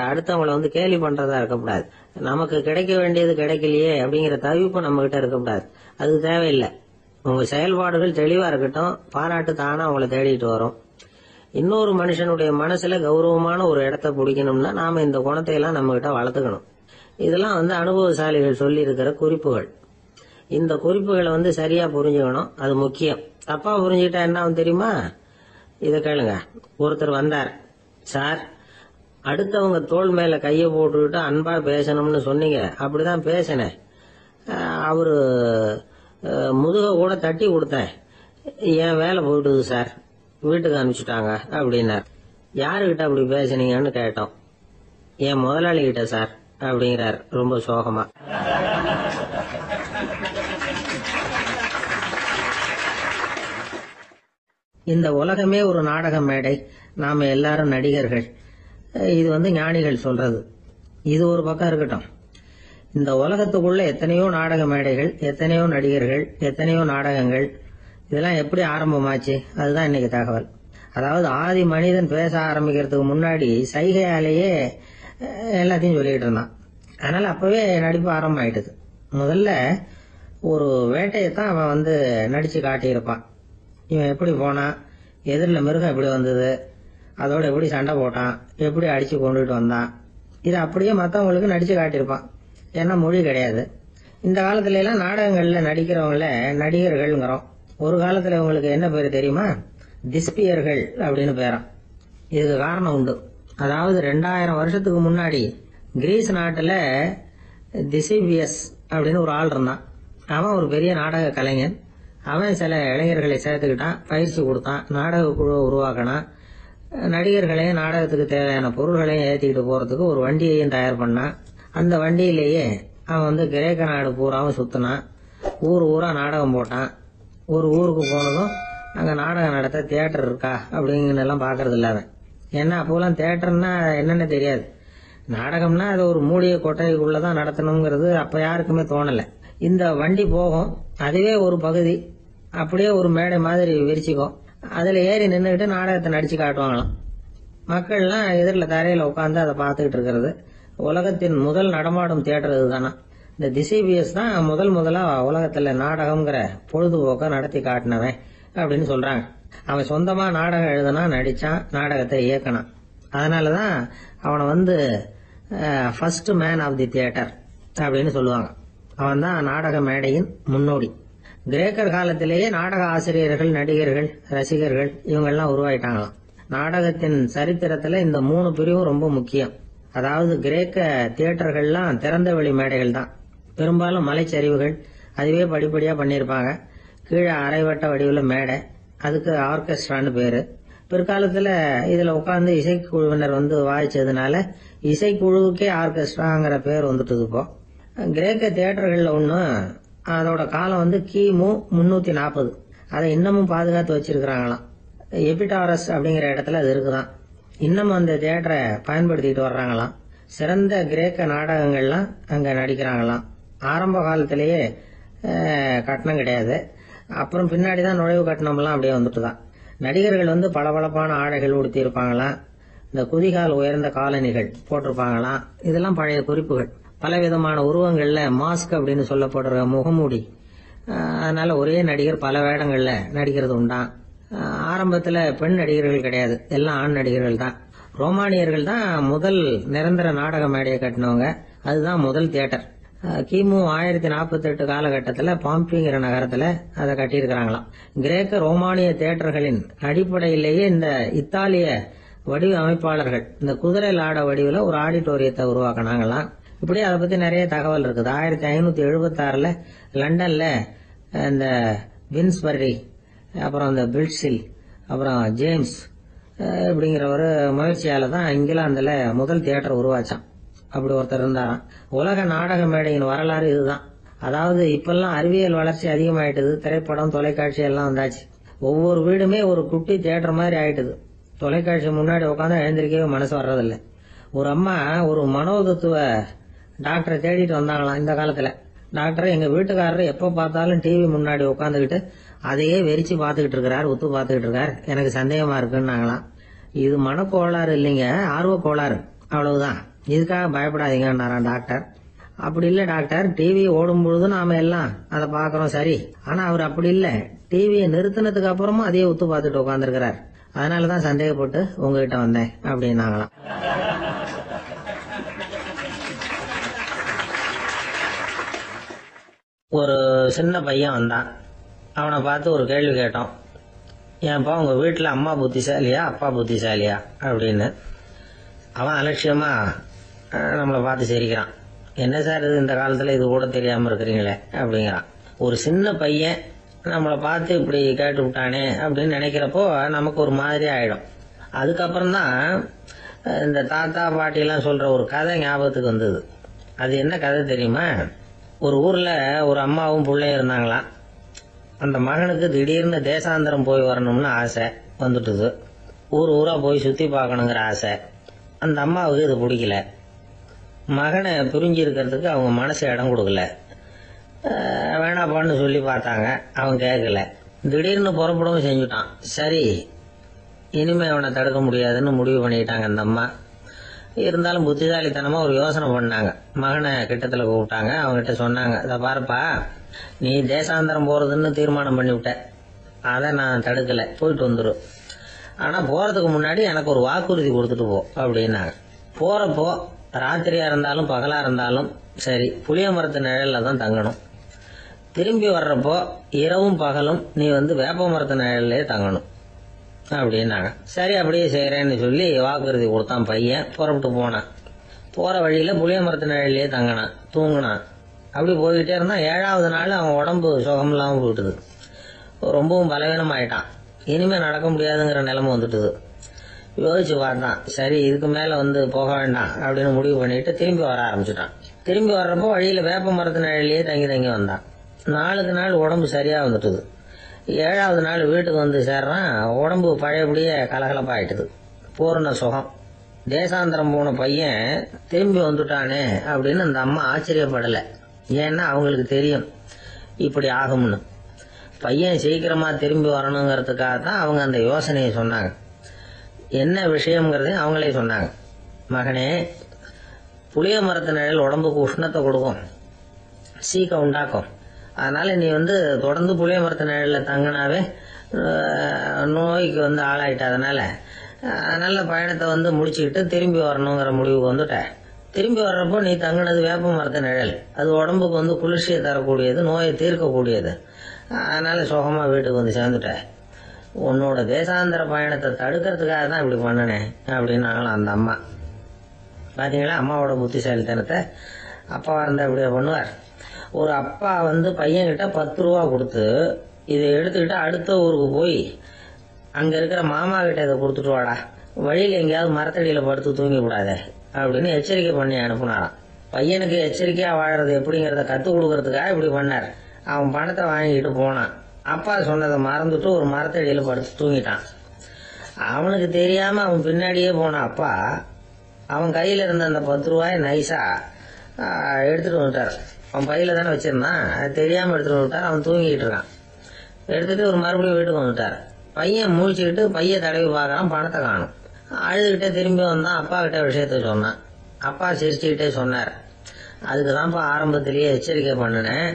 அடுத்தவங்களை கேலி பண்றதா இருக்கக்கூடாது. நமக்கு கிடைக்க வேண்டியது கிடைக்கலையே அப்படிங்கிற தவிப்பு நம்ம கிட்ட இருக்கக்கூடாது, அது தேவையில்லை. உங்க செயல்பாடுகள் தெளிவா இருக்கட்டும், பாராட்டு தானா உங்களை தேடிட்டு வரும். இன்னொரு மனுஷனுடைய மனசுல கௌரவமான ஒரு இடத்த பிடிக்கணும்னா நாம இந்த குணத்தை எல்லாம் நம்ம கிட்ட வளர்த்துக்கணும். இதெல்லாம் அனுபவசாலிகள் சொல்லி இருக்கிற குறிப்புகள். இந்த குறிப்புகளை சரியா புரிஞ்சுக்கணும், அது முக்கியம். தப்பா புரிஞ்சுக்கிட்டா என்ன ஆகும் தெரியுமா? இத கேளுங்க. ஒருத்தர் வந்தார், சார் அடுத்தவங்க தோள் மேல கைய போட்டுக்கிட்டு அன்பா பேசணும்னு சொன்னீங்க, அப்படிதான் பேசினேன். அவரு முதுக கூட தட்டி கொடுத்தேன், என் வேலை போயிட்டுது சார், வீட்டுக்கு அனுப்பிச்சுட்டாங்க அப்படின்னார். யாருகிட்ட அப்படி பேசுனீங்கன்னு கேட்டோம். என் முதலாளி கிட்ட சார் அப்படிங்கிறார் ரொம்ப சோகமா. இந்த உலகமே ஒரு நாடக மேடை, நாம எல்லாரும் நடிகர்கள். இது ஞானிகள் சொல்றது. இது ஒரு பக்கம் இருக்கட்டும். இந்த உலகத்துக்குள்ள எத்தனையோ நாடக மேடைகள், எத்தனையோ நடிகர்கள், எத்தனையோ நாடகங்கள், இதெல்லாம் எப்படி ஆரம்பமாச்சு? அதுதான் இன்னைக்கு தகவல். அதாவது ஆதி மனிதன் பேச ஆரம்பிக்கிறதுக்கு முன்னாடி சைகையாலேயே எல்லாத்தையும் சொல்லிட்டு இருந்தான். அதனால அப்பவே நடிப்பு ஆரம்பமாயிட்டது. முதல்ல ஒரு வேட்டையத்தான் அவன் நடிச்சு காட்டியிருப்பான். இவன் எப்படி போனான், எதிரில் மிருகம் எப்படி வந்தது, அதோட எப்படி சண்டை போட்டான், எப்படி அடிச்சு கொண்டுட்டு வந்தான், இதை அப்படியே மற்றவங்களுக்கு நடிச்சு காட்டியிருப்பான். ஏன்னா மொழி கிடையாது. இந்த காலத்துல எல்லாம் நாடகங்கள்ல நடிக்கிறவங்கள நடிகர்கள்ங்கிறோம். ஒரு காலத்துல இவங்களுக்கு என்ன பேரு தெரியுமா? திஸ்பியர்கள் அப்படின்னு பேராம். இதுக்கு காரணம் உண்டு. அதாவது 2000 வருஷத்துக்கு முன்னாடி கிரீஸ் நாட்டுல திசிபியஸ் அப்படின்னு ஒரு ஆள் இருந்தான். அவன் ஒரு பெரிய நாடக கலைஞன். அவன் சில இளைஞர்களை சேர்த்துக்கிட்டான், பயிற்சி கொடுத்தான், நாடக குழுவை உருவாக்கினான். நடிகர்களையும் நாடகத்துக்கு தேவையான பொருள்களையும் ஏற்றிக்கிட்டு போறதுக்கு ஒரு வண்டியையும் தயார் பண்ணான். அந்த வண்டியிலேயே அவன் கிரேக்க நாடு பூராவும் சுத்தினான். ஊர் ஊரா நாடகம் போட்டான். ஒரு ஊருக்கு போனதும் அங்க நாடகம் நடத்த தியேட்டர் இருக்கா அப்படிங்கன்னு எல்லாம் பாக்குறது இல்ல அவன். ஏன்னா அப்போலாம் தியேட்டர்னா என்னன்னு தெரியாது. நாடகம்னா அது ஒரு மூடிய கொட்டைக்குள்ளதான் நடத்தணுங்கிறது அப்ப யாருக்குமே தோணல. இந்த வண்டி போகும், அதுவே ஒரு பகுதி அப்படியே ஒரு மேடை மாதிரி விரிச்சுக்கும். அதுல ஏறி நின்றுகிட்டு நாடகத்தை நடிச்சு காட்டுவாங்களாம். மக்கள்லாம் எதிரில் தரையில உட்காந்து அதை பார்த்துக்கிட்டு இருக்கிறது. உலகத்தின் முதல் நடமாடும் தியேட்டர் இதுதானா. இந்த திசிபியஸ் தான் முதலா உலகத்துல நாடகம்ங்கிற பொழுதுபோக்க நடத்தி காட்டினவன் அப்படின்னு சொல்றாங்க. அவன் சொந்தமா நாடகம் எழுதுனா, நடிச்சான், நாடகத்தை இயக்கினான். அதனாலதான் அவனை first man of the theatre அப்படின்னு சொல்லுவாங்க. அவன் தான் நாடக மேடையின் முன்னோடி. கிரேக்கர் காலத்திலேயே நாடக ஆசிரியர்கள், நடிகர்கள், ரசிகர்கள் இவங்கெல்லாம் உருவாயிட்டாங்களாம். நாடகத்தின் சரித்திரத்துல இந்த 3 பிரிவும் ரொம்ப முக்கியம். அதாவது கிரேக்க தியேட்டர்கள்லாம் திறந்த வெளி மேடைகள் தான். பெரும்பாலும் மலைச்சரிவுகள், அதுவே படிப்படியா பண்ணிருப்பாங்க. கீழே அரைவட்ட வடிவில் மேடை, அதுக்கு ஆர்கெஸ்ட்ரான்னு பேரு. பிற்காலத்துல இதுல உட்கார்ந்து இசைக்குழுவினர் வாய்ச்சதுனால இசைக்குழுவுக்கே ஆர்கெஸ்ட்ராங்கிற பேர் வந்துட்டது. இப்போ கிரேக்க தியேட்டர்கள்ல ஒண்ணு, அதோட காலம் கிமு 340. அதை இன்னமும் பாதுகாத்து வச்சிருக்கிறாங்களாம். எபிடாரஸ் அப்படிங்கிற இடத்துல அது இருக்குதான். இன்னமும் அந்த தியேட்டரை பயன்படுத்திட்டு வர்றாங்களாம். சிறந்த கிரேக்க நாடகங்கள்லாம் அங்க நடிக்கிறாங்களாம். ஆரம்ப காலத்திலேயே கட்டணம் கிடையாது. அப்புறம் பின்னாடிதான் நுழைவு கட்டணம்லாம் அப்படியே வந்துட்டுதான். நடிகர்கள் பளபளப்பான ஆடைகள் உடுத்தி இருப்பாங்களாம். இந்த குதிகால் உயர்ந்த காலணிகள் போட்டிருப்பாங்களாம். இதெல்லாம் பழைய குறிப்புகள். பலவிதமான உருவங்கள்ல மாஸ்க் அப்படின்னு சொல்லப்படுற முகமூடி. அதனால ஒரே நடிகர் பல வேடங்கள்ல நடிக்கிறது உண்டான். ஆரம்பத்துல பெண் நடிகர்கள் கிடையாது, எல்லாம் ஆண் நடிகர்கள் தான். ரோமானியர்கள் தான் முதல் நிரந்தர நாடக மேடையை கட்டினவங்க. அதுதான் முதல் தியேட்டர். கிமு 1048 காலகட்டத்துல பாம்பிங்கிற நகரத்துல அதை கட்டியிருக்கிறாங்களாம். கிரேக்க ரோமானிய தியேட்டர்களின் அடிப்படையிலேயே இந்த இத்தாலிய வடிவ அமைப்பாளர்கள் இந்த குதிரை லாட வடிவில் ஒரு ஆடிட்டோரியத்தை உருவாக்கினாங்களாம். இப்படி அதை பத்தி நிறைய தகவல் இருக்குது. 1576 லண்டன்ல இந்த வின்ஸ்பர்ரி, அப்புறம் இந்த பில்ட்ஸில், அப்புறம் ஜேம்ஸ் இப்படிங்கிற ஒரு முயற்சியால தான் இங்கிலாந்துல முதல் தியேட்டர் உருவாச்சான். அப்படி ஒருத்தர் இருந்தாராம். உலக நாடக மேடையின் வரலாறு இதுதான். அதாவது இப்பெல்லாம் அறிவியல் வளர்ச்சி அதிகமாயிட்டது. திரைப்படம், தொலைக்காட்சி எல்லாம் வந்தாச்சு. ஒவ்வொரு வீடுமே ஒரு குட்டி தியேட்டர் மாதிரி ஆயிட்டுது. தொலைக்காட்சி முன்னாடி உட்காந்து எழுந்திருக்கவே மனசு வர்றதில்லை. ஒரு அம்மா ஒரு மனோதத்துவ டாக்டரை தேடிட்டு வந்தாங்களாம் இந்த காலத்துல. டாக்டர், எங்க வீட்டுக்காரரு எப்ப பார்த்தாலும் டிவி முன்னாடி உட்காந்துக்கிட்டு அதையே வெறிச்சு பார்த்துக்கிட்டு இருக்கிறார், உத்து பார்த்துக்கிட்டு இருக்கார், எனக்கு சந்தேகமா இருக்குன்னாங்களாம். இது மனக்கோளாறு இல்லைங்க, ஆர்வ கோளாறு, அவ்வளவுதான், இதுக்காக பயப்படாதீங்கன்னாராம் டாக்டர். அப்படி இல்ல டாக்டர், டிவி ஓடும் பொழுது நாம எல்லாம் அதை பாக்குறோம் சரி, ஆனா அவர் அப்படி இல்ல, டிவியை நிறுத்தினதுக்கு அப்புறமும் அதையே உத்து பார்த்துட்டு உட்காந்துருக்கிறார், அதனாலதான் சந்தேகப்பட்டு உங்ககிட்ட வந்தேன் அப்படின்னாங்களாம். ஒரு சின்ன பையன் வந்தான். அவனை பார்த்து ஒரு கேள்வி கேட்டோம். ஏன்ப்பா உங்க வீட்டுல அம்மா புத்திசாலியா அப்பா புத்திசாலியா அப்படின்னு. அவன் அலட்சியமா நம்மளை பார்த்து சிரிக்கிறான். என்ன சார் இது, இந்த காலத்துல இது கூட தெரியாம இருக்கிறீங்களே அப்படிங்கிறான். ஒரு சின்ன பையன் நம்மளை பார்த்து இப்படி கேட்டு விட்டானே அப்படின்னு நினைக்கிறப்போ நமக்கு ஒரு மாதிரி ஆயிடும். அதுக்கப்புறம் தான் இந்த தாத்தா பாட்டி எல்லாம் சொல்ற ஒரு கதை ஞாபகத்துக்கு வந்தது. அது என்ன கதை தெரியுமா? ஒரு ஊர்ல ஒரு அம்மாவும் பிள்ளையும் இருந்தாங்களாம். அந்த மகனுக்கு திடீர்னு தேசாந்திரம் போய் வரணும்னு ஆசை வந்துட்டுது. ஊர் ஊரா போய் சுத்தி பார்க்கணுங்கிற ஆசை. அந்த அம்மாவுக்கு இது பிடிக்கல. மகனை பிரிஞ்சு இருக்கிறதுக்கு அவங்க மனசு இடம் கொடுக்கல. வேணாப்பான்னு சொல்லி பார்த்தாங்க, அவன் கேட்கல. திடீர்னு புறப்படவும் செஞ்சுட்டான். சரி, இனிமே அவனை தடுக்க முடியாதுன்னு முடிவு பண்ணிட்டாங்க அந்த அம்மா. இருந்தாலும் புத்திசாலித்தனமா ஒரு யோசனை பண்ணாங்க. மகனை கிட்டத்துல கூப்பிட்டாங்க. அவங்ககிட்ட சொன்னாங்க, இதை பாருப்பா, நீ தேசாந்திரம் போறதுன்னு தீர்மானம் பண்ணிவிட்ட, அதை நான் தடுக்கல, போயிட்டு வந்துடும். ஆனா போறதுக்கு முன்னாடி எனக்கு ஒரு வாக்குறுதி கொடுத்துட்டு போ அப்படின்னாங்க. போறப்போ ராத்திரியா இருந்தாலும் பகலா இருந்தாலும் சரி, புளிய மரத்து நிழல்ல தான் தங்கணும். திரும்பி வர்றப்போ இரவும் பகலும் நீ வேப்ப மரத்து நிழல்லே தங்கணும் அப்படின்னாங்க. சரி, அப்படியே செய்யறேன்னு சொல்லி வாக்குறுதி கொடுத்தான் பையன். புறப்பட்டு போனான். போற வழியில புளிய மரத்து நிழல்லையே தங்கினான், தூங்கினான். அப்படி போய்கிட்டே இருந்தான். 7வது நாள் அவன் உடம்பு சுகம் இல்லாம போயிட்டுது. ரொம்பவும் பலவீனம் ஆயிட்டான். இனிமே நடக்க முடியாதுங்கிற நிலைமை வந்துட்டுது. யோசிச்சு பார்த்தான். சரி, இதுக்கு மேல போக வேண்டாம் அப்படின்னு முடிவு பண்ணிட்டு திரும்பி வர ஆரம்பிச்சுட்டான். திரும்பி வர்றப்போ வழியில வேப்ப மரத்து நிழல்லையே தங்கி தங்கி வந்தான். நாளுக்கு நாள் உடம்பு சரியா வந்துட்டுது. 7வது நாள் வீட்டுக்கு சேர்றான். உடம்பு பழையபடியே கலகலப்பாயிட்டுது. பூர்ண சுகம். தேசாந்திரம் போன பையன் திரும்பி வந்துட்டானே அப்படின்னு அந்த அம்மா ஆச்சரியப்படல. ஏன்னா அவங்களுக்கு தெரியும் இப்படி ஆகும்னு. பையன் சீக்கிரமா திரும்பி வரணுங்கிறதுக்காக தான் அவங்க அந்த யோசனையை சொன்னாங்க. என்ன விஷயம்ங்கிறதையும் அவங்களே சொன்னாங்க. மகனே, புளிய மரத்து நிழல் உடம்புக்கு உஷ்ணத்தை கொடுக்கும், சீக்கம் உண்டாக்கும். அதனால நீ தொடர்ந்து புளிய மரத்து நிழல்ல தங்கினாவே நோய்க்கு ஆளாயிட்ட. அதனால நல்ல பயணத்தை முடிச்சுக்கிட்டு திரும்பி வரணுங்கிற முடிவுக்கு வந்துட்ட. திரும்பி வர்றப்போ நீ தங்கினது வேப்ப மரத்து நிழல். அது உடம்புக்கு குளிர்ச்சியை தரக்கூடியது, நோயை தீர்க்கக்கூடியது. அதனால சுகமா வீட்டுக்கு சேர்ந்துட்ட. உன்னோட தேசாந்திர பயணத்தை தடுக்கிறதுக்காக தான் இப்படி பண்ணினேன் அப்படின்னாங்களாம் அந்த அம்மா. பாத்தீங்களா அம்மாவோட புத்திசாலித்தனத்தை? அப்பாவா இருந்தா இப்படியா பண்ணுவார்? ஒரு அப்பா பையன் கிட்ட 10 ரூபா கொடுத்து இதை எடுத்துக்கிட்டு அடுத்த ஊருக்கு போய் அங்க இருக்கிற மாமா கிட்ட இதை கொடுத்துட்டு வாடா, வழியில எங்கேயாவது மரத்தடியில படுத்து தூங்கி கூடாதே அப்படின்னு எச்சரிக்கை பண்ணி அனுப்புனாராம். பையனுக்கு எச்சரிக்கையா வாழறது எப்படிங்கறத கத்து கொடுக்கறதுக்காக இப்படி பண்ணார். அவன் பணத்தை வாங்கிட்டு போனான். அப்பா சொன்னதை மறந்துட்டு ஒரு மரத்தடியில படுத்து தூங்கிட்டான். அவனுக்கு தெரியாம அவன் பின்னாடியே போன அப்பா அவன் கையில இருந்த அந்த 10 ரூபாய் நைஸா எடுத்துட்டு வந்துட்டார். அவன் பையில தானே வச்சிருந்தான், அது தெரியாம எடுத்துட்டு வந்துட்டார். அவன் தூங்கிட்டு இருக்கான். எடுத்துட்டு ஒரு மறுபடியும் வீட்டுக்கு வந்துட்டார். பையன் முழிச்சுக்கிட்டு பைய தடவி பார்க்கறான், பணத்தை காணும். அழுதுகிட்டே திரும்பி வந்தான். அப்பா கிட்ட விஷயத்த சொன்னான். அப்பா சிரிச்சுக்கிட்டே சொன்னார், அதுக்குதான்ப்பா ஆரம்பத்திலேயே எச்சரிக்கை பண்ணினேன்,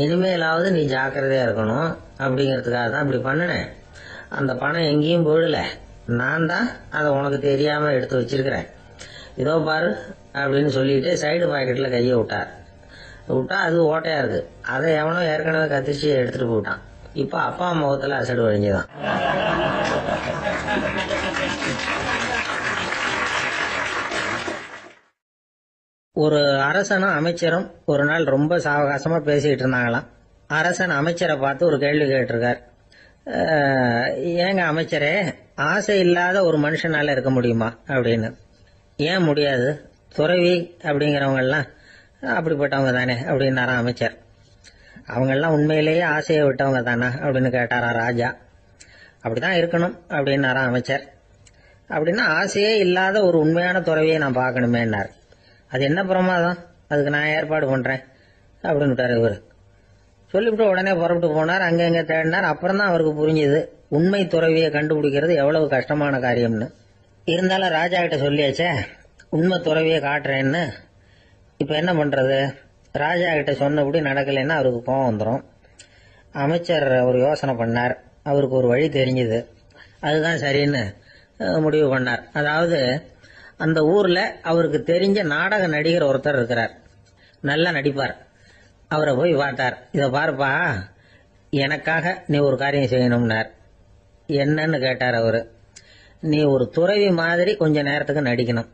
இனிமேலாவது நீ ஜாக்கிரதையா இருக்கணும் அப்படிங்கறதுக்காக தான் இப்படி பண்ணினேன். அந்த பணம் எங்கேயும் போயிடல, நான் தான் அதை உனக்கு தெரியாம எடுத்து வச்சிருக்கிறேன். இதோ பாரு அப்படின்னு சொல்லிட்டு சைடு பாக்கெட்ல கைய விட்டா அது ஓட்டையா இருக்கு. அதை எவனோ ஏற்கனவே கத்திச்சு எடுத்துட்டு போயிட்டான். இப்ப அப்பா முகத்துல அசடு வழிஞ்சுதான். ஒரு அரசனும் அமைச்சரும் ஒரு நாள் ரொம்ப சாவகாசமா பேசிட்டு இருந்தாங்களாம். அரசன் அமைச்சரை பார்த்து ஒரு கேள்வி கேட்டிருக்கார். ஏங்க அமைச்சரே, ஆசை இல்லாத ஒரு மனுஷனால இருக்க முடியுமா அப்படின்னு. ஏன் முடியாது, துறவி அப்படிங்கிறவங்க எல்லாம் அப்படிப்பட்டவங்க தானே அப்படின்னாராம் அமைச்சர். அவங்க எல்லாம் உண்மையிலேயே ஆசையை விட்டவங்க தானே அப்படின்னு கேட்டாரா ராஜா. அப்படிதான் இருக்கணும் அப்படின்னாராம் அமைச்சர். அப்படின்னா ஆசையே இல்லாத ஒரு உண்மையான துறவியை நான் பார்க்கணுமேன்னார். அது என்ன பிரமாதம், அதுக்கு நான் ஏற்பாடு பண்றேன் அப்படின்னு விட்டார் இவர். சொல்லிவிட்டு உடனே புறப்பட்டு போனார். அங்கங்க தேடினார். அப்புறம் தான் அவருக்கு புரிஞ்சுது உண்மை துறவியை கண்டுபிடிக்கிறது எவ்வளவு கஷ்டமான காரியம்னு. இருந்தாலும் ராஜா கிட்ட சொல்லியாச்சே உண்மை துறவியை காட்டுறேன்னு. இப்ப என்ன பண்றது? ராஜா கிட்ட சொன்னபடி நடக்கலைன்னா அவருக்கு கோபம் வந்துடும். அமைச்சர் ஒரு யோசனை பண்ணார். அவருக்கு ஒரு வழி தெரிஞ்சுது. அதுதான் சரின்னு முடிவு பண்ணார். அதாவது அந்த ஊர்ல அவருக்கு தெரிஞ்ச நாடக நடிகர் ஒருத்தர் இருக்கிறார், நல்லா நடிப்பார். அவரை போய் பார்த்தார். இதை பாருப்பா, எனக்காக நீ ஒரு காரியம் செய்யணும்னார். என்னன்னு கேட்டார் அவரு. நீ ஒரு துறவி மாதிரி கொஞ்ச நேரத்துக்கு நடிக்கணும்.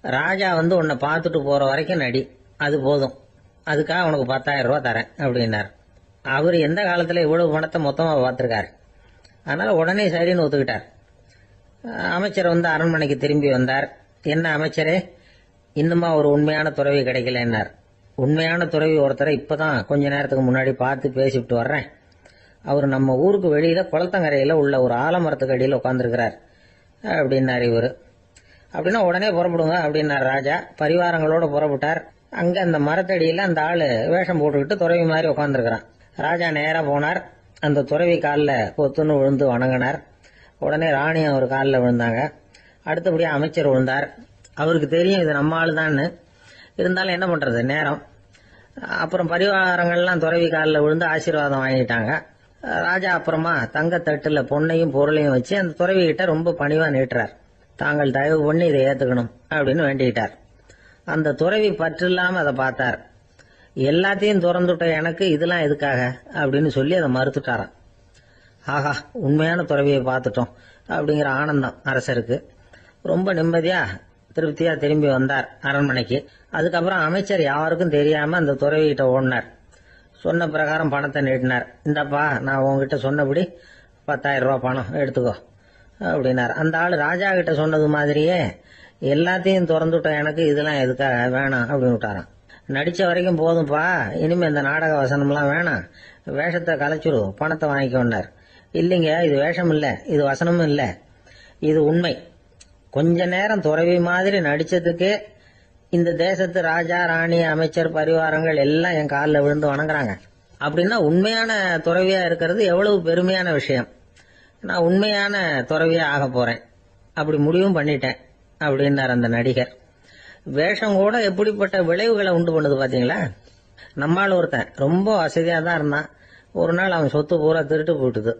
ராஜா உன்னை பார்த்துட்டு போற வரைக்கும் நடி, அது போதும். அதுக்காக உனக்கு 10,000 ரூபாய் தரேன் அப்படின்னார். அவர் எந்த காலத்துல இவ்வளவு பணத்தை மொத்தமா பார்த்திருக்காரு. அதனால உடனே சரின்னு ஒத்துக்கிட்டார். அமைச்சர் அரண்மனைக்கு திரும்பி வந்தார். என்ன அமைச்சரே, இன்னுமா ஒரு உண்மையான துறவி கிடைக்கலன்னார். உண்மையான துறவி ஒருத்தரை இப்பதான் கொஞ்ச நேரத்துக்கு முன்னாடி பார்த்து பேசிவிட்டு வர்றேன். அவர் நம்ம ஊருக்கு வெளியில குளத்தங்கரையில உள்ள ஒரு ஆலமரத்துக்கு அடியில் உட்கார்ந்துருக்கிறார் அப்படின்னார் இவரு. அப்படின்னா உடனே புறப்படுங்க அப்படின்னார் ராஜா. பரிவாரங்களோட புறப்பட்டார். அங்க அந்த மரத்தடியில அந்த ஆளு வேஷம் போட்டுக்கிட்டு துறவி மாதிரி உட்கார்ந்துருக்கிறான். ராஜா நேரா போனார். அந்த துறவி காலில் பொத்துன்னு விழுந்து வணங்கினார். உடனே ராணி அவர் காலில் விழுந்தாங்க. அடுத்தபடியா அமைச்சர் விழுந்தார். அவருக்கு தெரியும் இது நம்ம ஆளு தான்னு. இருந்தாலும் என்ன பண்றது, நேரம். அப்புறம் பரிவாரங்கள்லாம் துறவி காலில் விழுந்து ஆசீர்வாதம் வாங்கிட்டாங்க. ராஜா அப்புறமா தங்கத்தட்டுல பொண்ணையும் பொருளையும் வச்சு அந்த துறவி கிட்ட ரொம்ப பணிவா நீட்டுறார். தாங்கள் தயவு பண்ணி இதை ஏத்துக்கணும் அப்படின்னு வேண்டிக்கிட்டார். அந்த துறவி பற்று இல்லாம அதை பார்த்தார். எல்லாத்தையும் திறந்துட்ட எனக்கு இதெல்லாம் எதுக்காக அப்படின்னு சொல்லி அதை மறுத்துட்டாராம். ஆஹா, உண்மையான துறவியை பார்த்துட்டோம் அப்படிங்கிற ஆனந்தம் அரசருக்கு. ரொம்ப நிம்மதியா திருப்தியா திரும்பி வந்தார் அரண்மனைக்கு. அதுக்கப்புறம் அமைச்சர் யாருக்கும் தெரியாம அந்த துறவிகிட்ட ஓடினார். சொன்ன பிரகாரம் பணத்தை நீட்டினார். இந்தப்பா, நான் உங்ககிட்ட சொன்னபடி 10,000 ரூபாய் பணம் எடுத்துக்கோ அப்படின்னார். அந்த ஆள் ராஜா கிட்ட சொன்னது மாதிரியே எல்லாத்தையும் திறந்துட்ட எனக்கு இதெல்லாம் எதுக்காக, வேணாம் அப்படின்னு விட்டாராம். நடிச்ச வரைக்கும் போதும்பா, இனிமே இந்த நாடக வசனம்லாம் வேணாம், வேஷத்தை கலைச்சிரு, பணத்தை வாங்கிக்கோன்னார். இல்லைங்க, இது வேஷம் இல்ல, இது வசனமும் இல்ல, இது உண்மை. கொஞ்ச நேரம் துறவி மாதிரி நடிச்சதுக்கே இந்த தேசத்து ராஜா, ராணி, அமைச்சர், பரிவாரங்கள் எல்லாம் என் காலில் விழுந்து வணங்குறாங்க. அப்படின்னா உண்மையான துறவியா இருக்கிறது எவ்வளவு பெருமையான விஷயம். நான் உண்மையான துறவியா ஆக போறேன், அப்படி முடிவும் பண்ணிட்டேன் அப்படின்னார் அந்த நடிகர். வேஷம் கூட எப்படிப்பட்ட விளைவுகளை உண்டு பண்ணுது பாத்தீங்களா. நம்மால் ஒருத்தன் ரொம்ப வசதியா தான் இருந்தான். ஒரு நாள் அவன் சொத்து பூரா திருட்டு போயிட்டுது.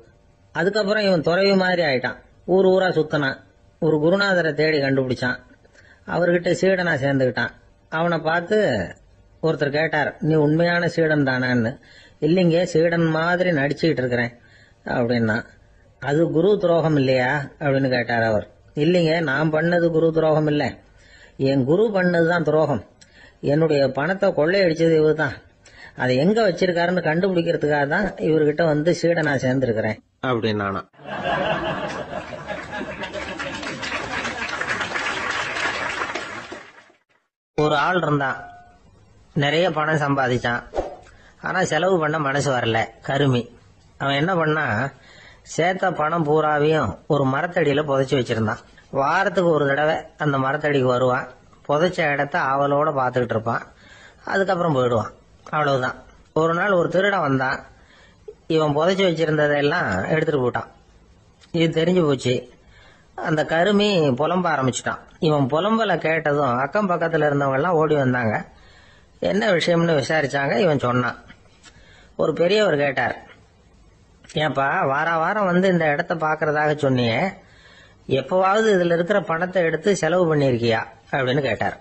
அதுக்கப்புறம் இவன் துறவி மாதிரி ஆயிட்டான். ஊர் ஊரா சுத்தினான். ஒரு குருநாதரை தேடி கண்டுபிடிச்சான். அவர்கிட்ட சீடனா சேர்ந்துக்கிட்டான். அவனை பார்த்து ஒருத்தர் கேட்டார், நீ உண்மையான சீடன் தானான்னு. இல்லைங்க, சீடன் மாதிரி நடிச்சுக்கிட்டு இருக்கிறேன் அப்படின்னா. அது குரு துரோகம் இல்லையா அப்படின்னு கேட்டார் அவர். இல்லைங்க, நான் பண்ணது குரு துரோகம் இல்லை, என் குரு பண்ணதுதான் துரோகம். என்னுடைய பணத்தை கொள்ளையடிச்சது இவர் தான். அதை எங்க வச்சிருக்காருன்னு கண்டுபிடிக்கிறதுக்காக தான் இவர்கிட்ட சீடனா சேர்ந்திருக்கிறேன் அப்படின்னா. ஒரு ஆள் இருந்தான், நிறைய பணம் சம்பாதிச்சான். ஆனா செலவு பண்ண மனசு வரல, கருமி. அவன் என்ன பண்ணா, சேர்த்த பணம் பூராவையும் ஒரு மரத்தடியில புதைச்சி வச்சிருந்தான். வாரத்துக்கு ஒரு தடவை அந்த மரத்தடிக்கு வருவான். புதைச்ச இடத்த ஆவலோட பாத்துக்கிட்டு இருப்பான். அதுக்கப்புறம் போயிடுவான். அவ்வளவுதான். ஒரு நாள் ஒரு திருடன் வந்தான். இவன் புதைச்சி வச்சிருந்ததெல்லாம் எடுத்துட்டு போட்டான். இது தெரிஞ்சு போச்சு. அந்த கருமி புலம்ப ஆரம்பிச்சுட்டான். இவன் புலம்பல கேட்டதும் அக்கம் பக்கத்துல இருந்தவங்க எல்லாம் ஓடி வந்தாங்க. என்ன விஷயம்னு விசாரிச்சாங்க. இவன் சொன்னான். ஒரு பெரியவர் கேட்டார், ஏன்பா வார வாரம் இந்த இடத்த பாக்குறதாக சொன்னியே, எப்பவாவது இதுல இருக்கிற பணத்தை எடுத்து செலவு பண்ணிருக்கியா அப்படின்னு கேட்டார்.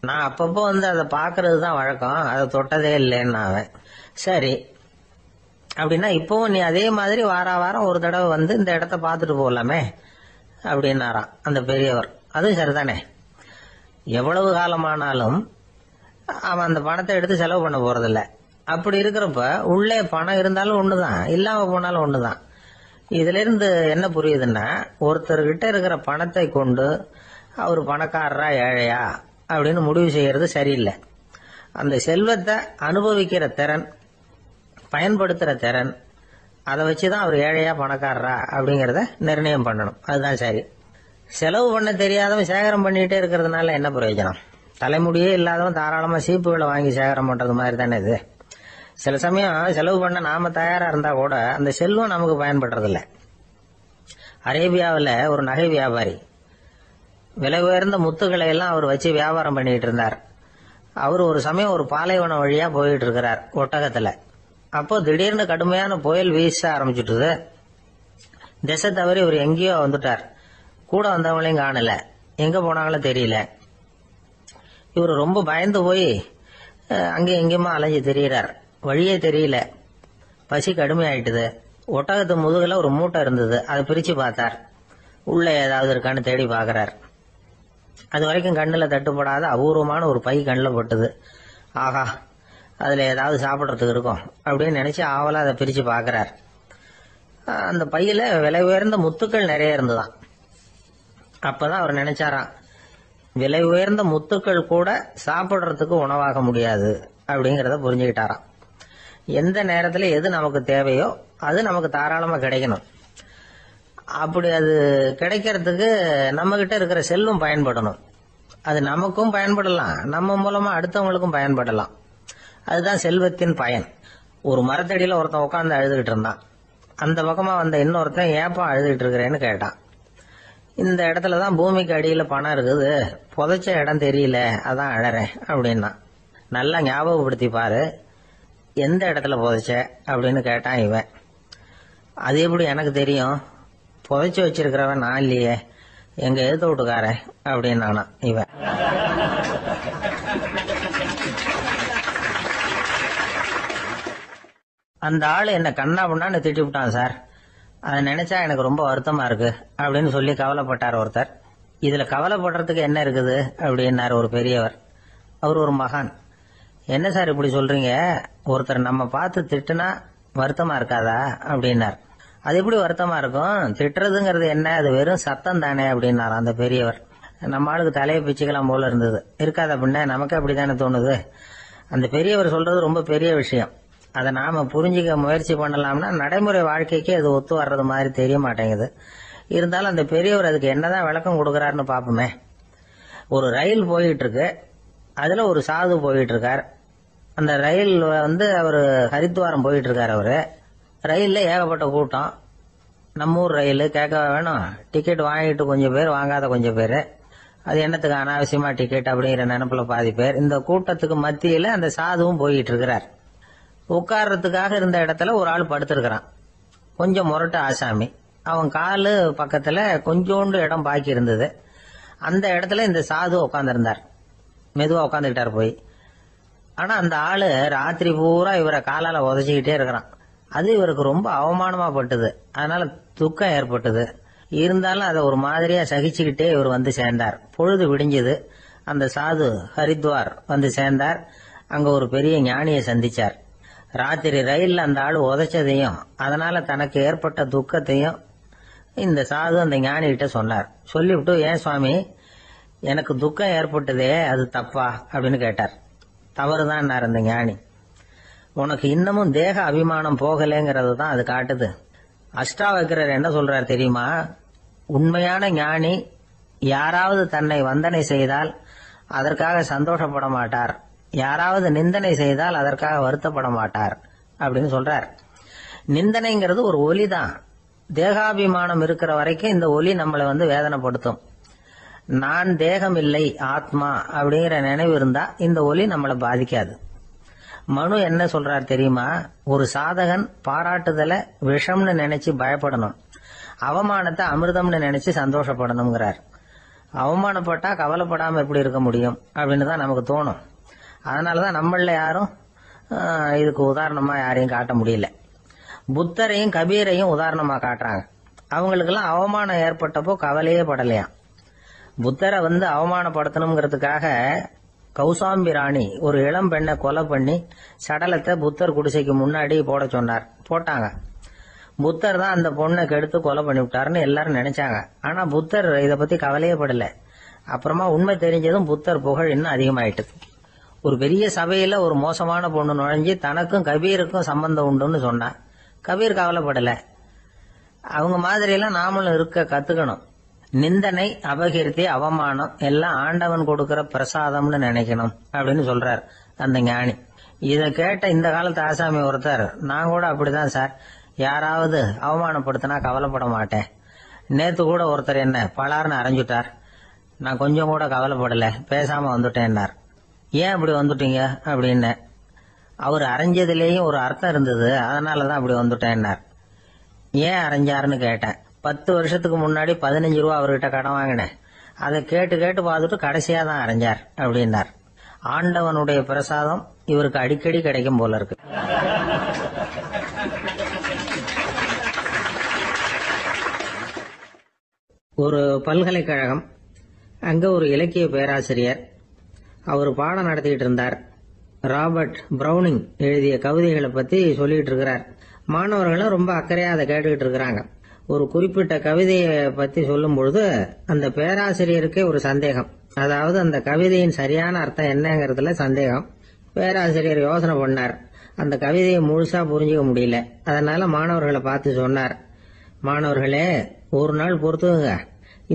நான் அப்பப்போ அதை பாக்குறது தான் வழக்கம், அதை தொட்டதே இல்லைன்னு. அவன், சரி அப்படின்னா இப்பவும் நீ அதே மாதிரி வார வாரம் ஒரு தடவை இந்த இடத்த பாத்துட்டு போகலாமே அப்படின்னாராம் அந்த பெரியவர். அதுவும் சரிதானே, எவ்வளவு காலமானாலும் அவன் அந்த பணத்தை எடுத்து செலவு பண்ண போறதில்ல. அப்படி இருக்கிறப்ப உள்ளே பணம் இருந்தாலும் ஒண்ணுதான், இல்லாம போனாலும் ஒண்ணுதான். இதுல இருந்து என்ன புரியுதுன்னா, ஒருத்தர்கிட்ட இருக்கிற பணத்தை கொண்டு அவர் பணக்காரரா ஏழையா அப்படின்னு முடிவு செய்யறது சரியில்லை. அந்த செல்வத்தை அனுபவிக்கிற திறன், பயன்படுத்துற திறன், அதை வச்சுதான் அவர் ஏழையா பணக்காரரா அப்படிங்கறத நிர்ணயம் பண்ணணும். அதுதான் சரி. செலவு பண்ண தெரியாதவன் சேகரம் பண்ணிட்டே இருக்கிறதுனால என்ன பிரயோஜனம்? தலைமுடியே இல்லாதவன் தாராளமா சீப்புகளை வாங்கி சேகரம் பண்றது மாதிரி தானே இது. சில சமயம் செலவு பண்ண நாம தயாரா இருந்தா கூட அந்த செல்வம் நமக்கு பயன்படுறதில்ல. அரேபியாவில் ஒரு நகை வியாபாரி விலை உயர்ந்த முத்துக்களை எல்லாம் அவர் வச்சு வியாபாரம் பண்ணிட்டு இருந்தார். அவர் ஒரு சமயம் ஒரு பாலைவனம் வழியா போயிட்டு இருக்கிறார் ஒட்டகத்துல. அப்போ திடீர்னு கடுமையான புயல் வீச ஆரம்பிச்சுட்டுது. திசை தவறி இவர் எங்கேயோ வந்துட்டார். கூட வந்தவங்களையும் காணல, எங்க போனாங்களும் தெரியல. இவர் ரொம்ப பயந்து போய் அங்கேயும் எங்கேயுமா அலைஞ்சு தெரியறார். வழியே தெரியல. பசி கடுமையாயிட்டுது. ஒட்டகத்து முதுகுல ஒரு மூட்டை இருந்தது. அதை பிரிச்சு பார்த்தார். உள்ள ஏதாவது இருக்கான்னு தேடி பார்க்கறார். அது வரைக்கும் கண்ணுல தட்டுப்படாத அபூர்வமான ஒரு பை கண்ணில் பட்டுது. ஆஹா, அதுல ஏதாவது சாப்பிட்றதுக்கு இருக்கும் அப்படின்னு நினைச்சு ஆவலா அதை பிரிச்சு பார்க்கறார். அந்த பையில விலை உயர்ந்த முத்துக்கள் நிறைய இருந்துதான். அப்பதான் அவர் நினைச்சாராம், விலை உயர்ந்த முத்துக்கள் கூட சாப்பிடுறதுக்கு உணவாக முடியாது அப்படிங்கறத புரிஞ்சுக்கிட்டாராம். எந்த நேரத்துல எது நமக்கு தேவையோ அது நமக்கு தாராளமா கிடைக்கணும். அப்படி அது கிடைக்கிறதுக்கு நம்ம கிட்ட இருக்கிற செல்வம் பயன்படணும். அது நமக்கும் பயன்படலாம், நம்ம மூலமா அடுத்தவங்களுக்கும் பயன்படலாம். அதுதான் செல்வத்தின் பயன். ஒரு மரத்தடியில ஒருத்தன் உட்காந்து அழுதுகிட்டு இருந்தான். அந்த பக்கமா வந்த இன்னொருத்தன் ஏப்பா அழுதுகிட்டு இருக்கிறேன்னு கேட்டான். இந்த இடத்துலதான் பூமிக்கு அடியில பணம் இருக்குது, புதைச்ச இடம் தெரியல, அதான் அழறேன் அப்படின்னா. நல்லா ஞாபகப்படுத்தி பாரு, எந்த இடத்துல புதைச்ச அப்படின்னு கேட்டான் இவன். அது எப்படி எனக்கு தெரியும், புதைச்சு வச்சிருக்கிறவன் நான் இல்லையே, எங்க எழுத்த வீட்டுக்காரன் அப்படின்னானா இவன். அந்த ஆளு என்ன கண்ணா பண்ணான்னு திட்டி விட்டான் சார். அதை நினைச்சா எனக்கு ரொம்ப வருத்தமா இருக்கு அப்படின்னு சொல்லி கவலைப்பட்டார் ஒருத்தர். இதுல கவலைப்படுறதுக்கு என்ன இருக்குது அப்படின்னாரு ஒரு பெரியவர். அவர் ஒரு மகான். என்ன சார் இப்படி சொல்றீங்க, ஒருத்தர் நம்ம பார்த்து திட்டுனா வருத்தமா இருக்காதா அப்படின்னார். அது எப்படி வருத்தமா இருக்கும், திட்டுறதுங்கிறது என்ன, அது வெறும் சத்தம் தானே அப்படின்னார் அந்த பெரியவர். நம்ம ஆளுக்கு தலையை பிச்சுக்கலாம் போல இருந்தது. இருக்காது அப்படின்னா நமக்கு அப்படித்தானே தோணுது. அந்த பெரியவர் சொல்றது ரொம்ப பெரிய விஷயம். அதை நாம புரிஞ்சுக்க முயற்சி பண்ணலாம்னா நடைமுறை வாழ்க்கைக்கு அது ஒத்து வர்றது மாதிரி தெரிய மாட்டேங்குது. இருந்தாலும் அந்த பெரியவர் அதுக்கு என்னதான் விளக்கம் கொடுக்கறாருன்னு பாப்போமே. ஒரு ரயில் போயிட்டு இருக்கு, அதுல ஒரு சாது போயிட்டு இருக்கார். அந்த ரயில் அவரு ஹரித்வாரம் போயிட்டு இருக்காரு. அவரு ரயில்ல ஏகப்பட்ட கூட்டம். நம்ம ஊர் ரயில் கேட்க வேணும், டிக்கெட் வாங்கிட்டு கொஞ்சம் பேர், வாங்காத கொஞ்சம் பேர். அது என்னத்துக்கு அனாவசியமா டிக்கெட் அப்படிங்கிற நினைப்புல பாதி பேர். இந்த கூட்டத்துக்கு மத்தியில அந்த சாதுவும் போயிட்டு இருக்கிறார். உட்கார்றதுக்காக இருந்த இடத்துல ஒரு ஆள் படுத்திருக்கிறான். கொஞ்சம் முரட்டு ஆசாமி. அவன் காலு பக்கத்துல கொஞ்சோண்டு இடம் பாக்கி இருந்தது. அந்த இடத்துல இந்த சாது உட்கார்ந்திருந்தார். மெதுவா உட்காந்துக்கிட்டார் போய். ஆனா அந்த ஆளு ராத்திரி பூரா இவரை காலால உதச்சிக்கிட்டே இருக்கிறான். அது இவருக்கு ரொம்ப அவமானமா பட்டது. அதனால துக்கம் ஏற்பட்டது. இருந்தாலும் அதை ஒரு மாதிரியா சகிச்சுக்கிட்டே இவர் வந்து சேர்ந்தார். பொழுது விடிஞ்சது. அந்த சாது ஹரித்வார் வந்து சேர்ந்தார். அங்க ஒரு பெரிய ஞானியை சந்திச்சார். ராத்திரி ரயில்ல அந்த ஆளு உதைச்சதையும் அதனால தனக்கு ஏற்பட்ட துக்கத்தையும் இந்த சாது அந்த ஞானி கிட்ட சொன்னார். சொல்லிவிட்டு, ஏன் சுவாமி, எனக்கு துக்கம் ஏற்பட்டதே அது தப்பா அப்படின்னு கேட்டார். தவறுதான் அந்த ஞானி. உனக்கு இன்னமும் தேக அபிமானம் போகலைங்கிறது தான் அது காட்டுது. அஷ்டாவக்கிரர் என்ன சொல்றார் தெரியுமா, உண்மையான ஞானி யாராவது தன்னை வந்தனை செய்தால் அதற்காக சந்தோஷப்பட மாட்டார், யாராவது நிந்தனை செய்தால் அதற்காக வருத்தப்பட மாட்டார் அப்படின்னு சொல்றார். நிந்தனைங்கிறது ஒரு ஒலி தான். தேகாபிமானம் இருக்கிற வரைக்கும் இந்த ஒலி நம்மளை வேதனைப்படுத்தும். நான் தேகம் இல்லை, ஆத்மா அப்படிங்கிற நினைவு இருந்தா இந்த ஒலி நம்மளை பாதிக்காது. மனு என்ன சொல்றார் தெரியுமா, ஒரு சாதகன் பாராட்டுதலை விஷம்னு நினைச்சு பயப்படணும், அவமானத்தை அமிர்தம்னு நினைச்சு சந்தோஷப்படணுங்கிறார். அவமானப்பட்டா கவலைப்படாம எப்படி இருக்க முடியும் அப்படின்னு தான் நமக்கு தோணும். அதனாலதான் நம்மள யாரும் இதுக்கு உதாரணமா யாரையும் காட்ட முடியல. புத்தரையும் கபீரையும் உதாரணமா காட்டுறாங்க. அவங்களுக்கெல்லாம் அவமானம் ஏற்பட்டப்போ கவலையே படலையாம். புத்தரை அவமானப்படுத்தணுங்கிறதுக்காக கௌசாம்பி ராணி ஒரு இளம் பெண்ணை கொலை பண்ணி சடலத்தை புத்தர் குடிசைக்கு முன்னாடி போட சொன்னார். போட்டாங்க. புத்தர் தான் அந்த பொண்ணை கெடுத்து கொலை பண்ணி விட்டாருன்னு எல்லாரும் நினைச்சாங்க. ஆனா புத்தர் இதை பத்தி கவலையே படல. அப்புறமா உண்மை தெரிஞ்சதும் புத்தர் புகழ் இன்னும் அதிகமாயிட்டு. ஒரு பெரிய சபையில ஒரு மோசமான பொண்ணு நுழைஞ்சு தனக்கும் கபீருக்கும் சம்பந்தம் உண்டுன்னு சொன்னா கபீர் கவலைப்படல. அவங்க மாதிரி எல்லாம் நாமளும் இருக்க கத்துக்கணும். நிந்தனை, அபகீர்த்தி, அவமானம் எல்லாம் ஆண்டவன் கொடுக்கிற பிரசாதம்னு நினைக்கணும் அப்படின்னு சொல்றார் அந்த ஞானி. இத கேட்ட இந்த காலத்து ஆசாமி ஒருத்தர், நான் கூட அப்படிதான் சார், யாராவது அவமானப்படுத்தினா கவலைப்பட மாட்டேன். நேத்து கூட ஒருத்தர் என்ன பலார்னு அரைஞ்சுட்டார், நான் கொஞ்சம் கூட கவலைப்படல, பேசாம வந்துட்டேன்னார். ஏன் அப்படி வந்துட்டீங்க அப்படின்னு. அவர் அரைஞ்சதுலேயும் ஒரு அர்த்தம் இருந்தது, அதனாலதான் அப்படி வந்துட்டேன்னார். ஏன் அரைஞ்சாருன்னு கேட்டேன். 10 வருஷத்துக்கு முன்னாடி 15 ரூபா அவர்கிட்ட கடன் வாங்கினேன், அதை கேட்டு கேட்டு பார்த்துட்டு கடைசியா தான் அரைஞ்சார் அப்படின்னார். ஆண்டவனுடைய பிரசாதம் இவருக்கு அடிக்கடி கிடைக்கும் போல இருக்கு. ஒரு பல்கலைக்கழகம், அங்க ஒரு இலக்கிய பேராசிரியர், அவர் பாடம் நடத்திட்டு இருந்தார். ராபர்ட் பிரவுனிங் எழுதிய கவிதைகளை பத்தி சொல்லிட்டு இருக்கிறார். மாணவர்களும் ரொம்ப அக்கறையா அதை கேட்டுக்கிட்டு இருக்கிறாங்க. ஒரு குறிப்பிட்ட கவிதையை பத்தி சொல்லும் பொழுது அந்த பேராசிரியருக்கே ஒரு சந்தேகம், அதாவது அந்த கவிதையின் சரியான அர்த்தம் என்னங்கிறதுல சந்தேகம். பேராசிரியர் யோசனை பண்ணார், அந்த கவிதையை முழுசா புரிஞ்சுக்க முடியல. அதனால மாணவர்களை பார்த்து சொன்னார், மாணவர்களே, ஒரு நாள் பொறுத்துங்க,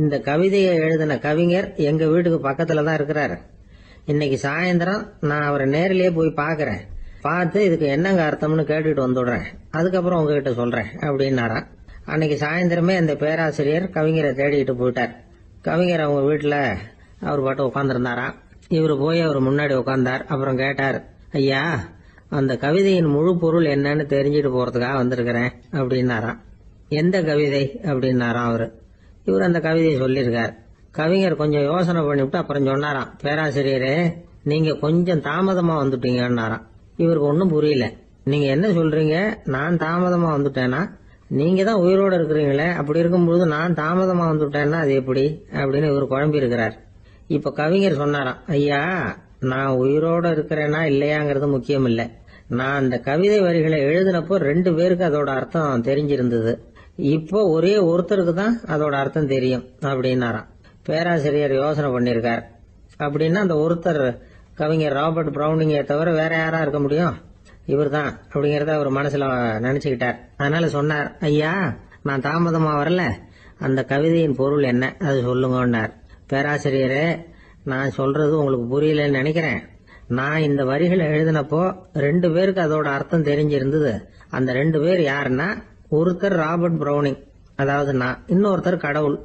இந்த கவிதையை எழுதின கவிஞர் எங்க வீட்டுக்கு பக்கத்துல தான் இருக்கிறாரு. இன்னைக்கு சாயந்தரம் நான் அவரை நேரிலேயே போய் பாக்குறேன், பார்த்து இதுக்கு என்னங்க அர்த்தம்னு கேட்டுட்டு வந்துடுறேன், அதுக்கப்புறம் உங்ககிட்ட சொல்றேன் அப்படின்னாராம். அன்னைக்கு சாயந்தரமே அந்த பேராசிரியர் கவிஞரை தேடிட்டு போயிட்டார். கவிஞர் அவங்க வீட்டுல அவர் பாட்டு உட்காந்துருந்தாராம். இவரு போய் அவர் முன்னாடி உட்கார்ந்தார். அப்புறம் கேட்டார், ஐயா, அந்த கவிதையின் முழு பொருள் என்னன்னு தெரிஞ்சுட்டு போறதுக்காக வந்திருக்கிறேன் அப்படின்னாராம். எந்த கவிதை அப்படின்னாராம் அவரு. இவர் அந்த கவிதையை சொல்லியிருக்கார். கவிஞர் கொஞ்சம் யோசனை பண்ணிவிட்டு அப்புறம் சொன்னாராம், பேராசிரியரே, நீங்க கொஞ்சம் தாமதமா வந்துட்டீங்கன்னாராம். இவருக்கு ஒன்னும் புரியல. நீங்க என்ன சொல்றீங்க, நான் தாமதமா வந்துட்டேனா? நீங்க தான் உயிரோட இருக்கிறீங்களே, அப்படி இருக்கும்போது நான் தாமதமா வந்துட்டேன்னா அது எப்படி அப்படின்னு இவர் குழம்பி இருக்கிறார். இப்ப கவிஞர் சொன்னாராம், ஐயா, நான் உயிரோட இருக்கிறேனா இல்லையாங்கிறது முக்கியம் இல்ல, நான் அந்த கவிதை வரிகளை எழுதினப்போ 2 பேருக்கு அதோட அர்த்தம் தெரிஞ்சிருந்தது, இப்போ ஒரே ஒருத்தருக்கு தான் அதோட அர்த்தம் தெரியும் அப்படின்னாராம். பேராசிரியர் யோசனை பண்ணிருக்கார். அப்படின்னா அந்த ஒருத்தர் கவிஞர் ராபர்ட் பிரவுனிங்கை தவிர வேற யாரா இருக்க முடியும்? இவர் தான் அப்படிங்கறத அவர் மனசுல நினைச்சுக்கிட்டார். அதனால சொன்னார், ஐயா, நான் தாமதமா வரல, அந்த கவிதையின் பொருள் என்ன அது சொல்லுங்கன்னார். பேராசிரியரே, நான் சொல்றது உங்களுக்கு புரியலன்னு நினைக்கிறேன். நான் இந்த வரிகளை எழுதினப்போ 2 பேருக்கு அதோட அர்த்தம் தெரிஞ்சிருந்தது. அந்த 2 பேர் யாருன்னா, ஒருத்தர் ராபர்ட் பிரவுனிங், அதாவது நான், இன்னொருத்தர் கடவுள்.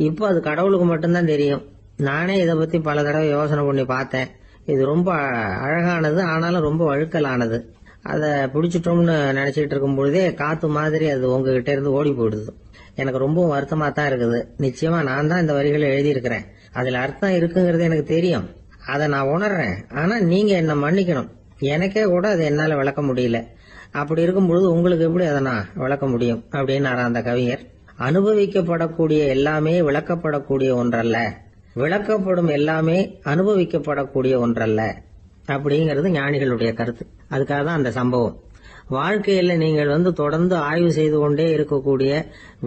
இப்போ அது கடவுளுக்கு மட்டும்தான் தெரியும். நானே இதை பத்தி பல தடவை யோசனை பண்ணி பார்த்தேன். இது ரொம்ப அழகானது, ஆனாலும் ரொம்ப வழுக்கலானது. அதை பிடிச்சிட்டோம்னு நினைச்சிட்டு இருக்கும் பொழுதே காத்து மாதிரி அது உங்ககிட்ட இருந்து ஓடி போயிடுது. எனக்கு ரொம்ப வருத்தமா தான் இருக்குது. நிச்சயமா நான் தான் இந்த வரிகளை எழுதியிருக்கிறேன், அதுல அர்த்தம் இருக்குங்கிறது எனக்கு தெரியும், அதை நான் உணர்றேன். ஆனா நீங்க என்ன மன்னிக்கணும், எனக்கே கூட அதை என்னால விளக்க முடியல. அப்படி இருக்கும் பொழுது உங்களுக்கு எப்படி அதை நான் விளக்க முடியும் அப்படின்னு அந்த கவிஞர். அனுபவிக்கப்படக்கூடிய எல்லாமே விளக்கப்படக்கூடிய ஒன்றல்ல, விளக்கப்படும் எல்லாமே அனுபவிக்கப்படக்கூடிய ஒன்றல்ல அப்படிங்கிறது ஞானிகளுடைய கருத்து. அதுக்காக தான் அந்த சம்பவம். வாழ்க்கையில நீங்கள் தொடர்ந்து ஆய்வு செய்து கொண்டே இருக்கக்கூடிய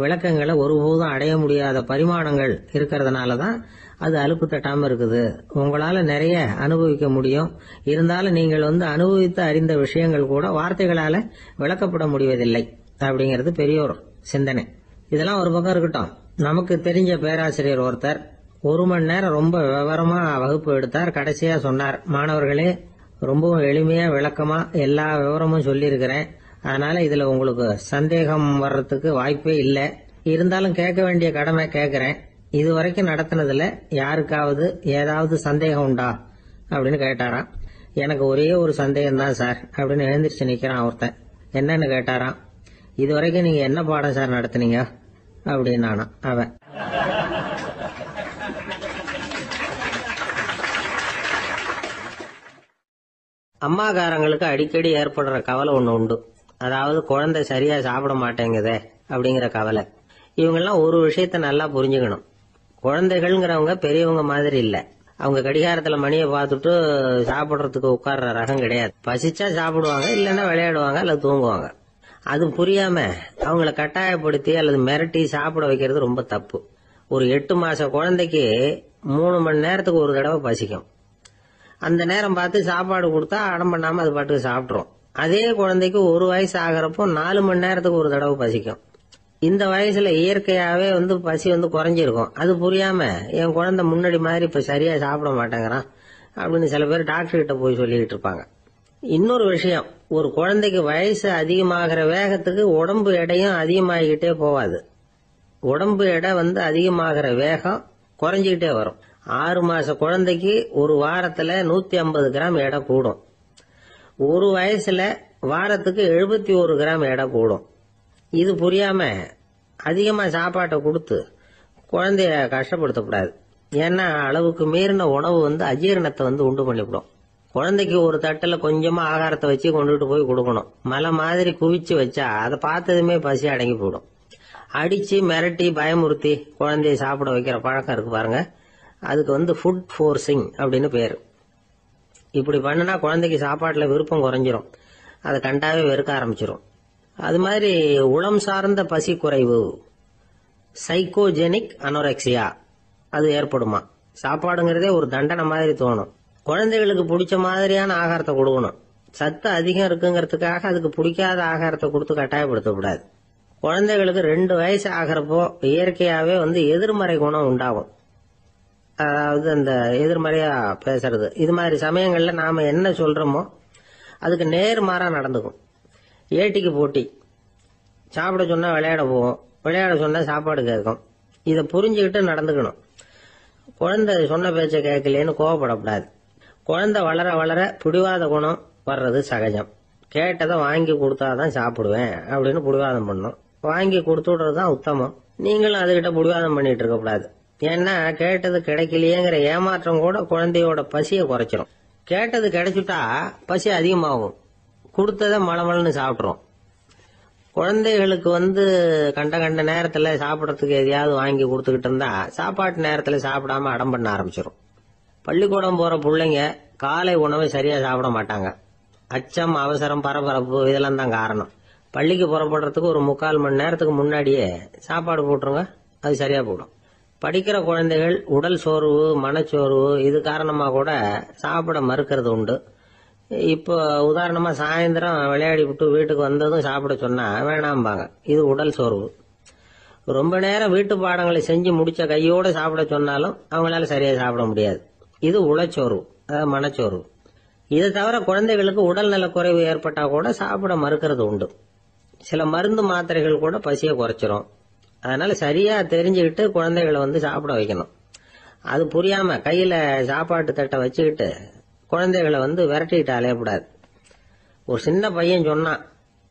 விளக்கங்களை ஒருபோதும் அடைய முடியாத பரிமாணங்கள் இருக்கிறதுனாலதான் அது அலுப்பு தட்டாம இருக்குது. உங்களால நிறைய அனுபவிக்க முடியும், இருந்தாலும் நீங்கள் அனுபவித்து அறிந்த விஷயங்கள் கூட வார்த்தைகளால விளக்கப்பட முடிவதில்லை அப்படிங்கிறது பெரியோர் சிந்தனை. இதெல்லாம் ஒரு பக்கம் இருக்கட்டும். நமக்கு தெரிஞ்ச பேராசிரியர் ஒருத்தர் 1 மணி நேரம் ரொம்ப விவரமா வகுப்பு எடுத்தார். கடைசியா சொன்னார், மாணவர்களே, ரொம்பவும் எளிமையா விளக்கமா எல்லா விவரமும் சொல்லியிருக்கிறேன், அதனால இதுல உங்களுக்கு சந்தேகம் வர்றதுக்கு வாய்ப்பே இல்லை. இருந்தாலும் கேட்க வேண்டிய கடமை கேட்கிறேன். இதுவரைக்கும் நடத்தினதுல யாருக்காவது ஏதாவது சந்தேகம் உண்டா அப்படின்னு கேட்டாராம். எனக்கு ஒரே ஒரு சந்தேகம் தான் சார் அப்படின்னு எழுந்திரிச்சு நிக்கிறான் ஒருத்தன். என்னன்னு கேட்டாராம். இதுவரைக்கும் நீங்க என்ன பாடம் சார் நடத்துனீங்க அப்படின்னானா அவன். அம்மாக்காரங்களுக்கு அடிக்கடி ஏற்படுற கவலை ஒண்ணு உண்டு. அதாவது குழந்தை சரியா சாப்பிட மாட்டேங்குதே அப்படிங்கிற கவலை. இவங்கெல்லாம் ஒரு விஷயத்த நல்லா புரிஞ்சுக்கணும். குழந்தைகள்ங்கிறவங்க பெரியவங்க மாதிரி இல்ல. அவங்க கடிகாரத்துல மணியை பார்த்துட்டு சாப்பிடுறதுக்கு உட்கார்ற ரகம் கிடையாது. பசிச்சா சாப்பிடுவாங்க, இல்லைன்னா விளையாடுவாங்க அல்லது தூங்குவாங்க. அது புரியாம அவங்கள கட்டாயப்படுத்தி அல்லது மிரட்டி சாப்பிட வைக்கிறது ரொம்ப தப்பு. ஒரு 8 மாச குழந்தைக்கு 3 மணி நேரத்துக்கு ஒரு தடவை பசிக்கும். அந்த நேரம் பார்த்து சாப்பாடு கொடுத்தா அடம் பண்ணாம அது பாட்டுக்கு சாப்பிட்டுரும். அதே குழந்தைக்கு 1 வயசு ஆகிறப்போ 4 மணி நேரத்துக்கு ஒரு தடவை பசிக்கும். இந்த வயசுல இயற்கையாவே பசி குறைஞ்சிருக்கும். அது புரியாம என் குழந்தை முன்னாடி மாதிரி இப்ப சரியா சாப்பிட மாட்டேங்கிறான் அப்படின்னு சில பேர் டாக்டர் கிட்ட போய் சொல்லிட்டு இருப்பாங்க. இன்னொரு விஷயம், ஒரு குழந்தைக்கு வயசு அதிகமாகிற வேகத்துக்கு உடம்பு எடையும் அதிகமாகிக்கிட்டே போவாது. உடம்பு எடை அதிகமாகிற வேகம் குறைஞ்சிக்கிட்டே வரும். 6 மாச குழந்தைக்கு ஒரு வாரத்துல 150 கிராம் எடை கூடும். ஒரு வயசுல வாரத்துக்கு 71 கிராம் எடை கூடும். இது புரியாம அதிகமா சாப்பாட்டை கொடுத்து குழந்தைய கஷ்டப்படுத்தக்கூடாது. ஏன்னா அளவுக்கு மீறின உணவு அஜீரணத்தை உண்டு பண்ணிவிடும். குழந்தைக்கு ஒரு தட்டுல கொஞ்சமா ஆகாரத்தை வச்சு கொண்டுட்டு போய் கொடுக்கணும். மலை மாதிரி குவிச்சு வச்சா அதை பார்த்ததுமே பசி அடங்கி போயிடும். அடிச்சு மிரட்டி பயமுறுத்தி குழந்தைய சாப்பிட வைக்கிற பழக்கம் இருக்கு பாருங்க, அதுக்கு ஃபுட் ஃபோர்சிங் அப்படின்னு பேரு. இப்படி பண்ணினா குழந்தைக்கு சாப்பாட்டுல விருப்பம் குறைஞ்சிரும், அதை கண்டாவே வெறுக்க ஆரம்பிச்சிரும். அது மாதிரி உளம் சார்ந்த பசி குறைவு, சைக்கோஜெனிக் அனோரெக்சியா, அது ஏற்படுமா. சாப்பாடுங்கிறதே ஒரு தண்டனை மாதிரி தோணும். குழந்தைகளுக்கு பிடிச்ச மாதிரியான ஆகாரத்தை கொடுக்கணும். சத்து அதிகம் இருக்குங்கிறதுக்காக அதுக்கு பிடிக்காத ஆகாரத்தை கொடுத்து கட்டாயப்படுத்தக்கூடாது. குழந்தைகளுக்கு 2 வயசு ஆகிறப்போ இயற்கையாவே எதிர்மறை குணம் உண்டாகும். அதாவது அந்த எதிர்மறையா பேசுறது, இது மாதிரி சமயங்கள்ல நாம என்ன சொல்றோமோ அதுக்கு நேர்மாறா நடந்துக்கும். ஏட்டிக்கு போட்டி, சாப்பிட சொன்னா விளையாட போவோம், விளையாட சொன்னா சாப்பாடு கேட்கும். இதை புரிஞ்சுக்கிட்டு நடந்துக்கணும். குழந்தை சொன்ன பேச்ச கேட்கலேன்னு கோவப்படக்கூடாது. குழந்தை வளர வளர பிடிவாத குணம் வர்றது சகஜம். கேட்டதை வாங்கி கொடுத்தாதான் சாப்பிடுவேன் அப்படின்னு பிடிவாதம் பண்ணும். வாங்கி கொடுத்து விடுறதுதான் உத்தமம். நீங்களும் அதுகிட்ட பிடிவாதம் பண்ணிட்டு இருக்க கூடாது. ஏன்னா கேட்டது கிடைக்கலையேங்கிற ஏமாற்றம் கூட குழந்தையோட பசியை குறைச்சிரும். கேட்டது கிடைச்சுட்டா பசி அதிகமாகும், கொடுத்ததை மளமளன்னு சாப்பிட்றோம். குழந்தைகளுக்கு கண்ட கண்ட நேரத்துல சாப்பிடறதுக்கு எதையாவது வாங்கி கொடுத்துக்கிட்டு இருந்தா சாப்பாட்டு நேரத்துல சாப்பிடாம அடம் பண்ண ஆரம்பிச்சிடும். பள்ளிக்கூடம் போற பிள்ளைங்க காலை உணவை சரியா சாப்பிட மாட்டாங்க. அச்சம், அவசரம், பரபரப்பு இதெல்லாம் தான் காரணம். பள்ளிக்கு புறப்படுறதுக்கு ஒரு 3/4 மணி நேரத்துக்கு முன்னாடியே சாப்பாடு போட்டுருங்க, அது சரியா போடும். படிக்கிற குழந்தைகள் உடல் சோர்வு, மனச்சோர்வு இது காரணமா கூட சாப்பிட மறுக்கிறது உண்டு. இப்போ உதாரணமா சாயந்தரம் விளையாடி விட்டு வீட்டுக்கு வந்ததும் சாப்பிட சொன்னா வேணாம்பாங்க. இது உடல் சோர்வு. ரொம்ப நேரம் வீட்டு பாடங்களை செஞ்சு முடிச்ச கையோட சாப்பிட சொன்னாலும் அவங்களால சரியா சாப்பிட முடியாது. இது உளச்சோர்வு, அதாவது மனச்சோர்வு. இதை தவிர குழந்தைகளுக்கு உடல் நல குறைவு ஏற்பட்டா கூட சாப்பிட மறுக்கிறது உண்டு. சில மருந்து மாத்திரைகள் கூட பசியை குறைச்சிரும். அதனால சரியா தெரிஞ்சுக்கிட்டு குழந்தைகளை சாப்பிட வைக்கணும். அது புரியாம கையில சாப்பாட்டு தட்டை வச்சுக்கிட்டு குழந்தைகளை விரட்டிட்டு அலையக்கூடாது. ஒரு சின்ன பையன் சொன்னான்,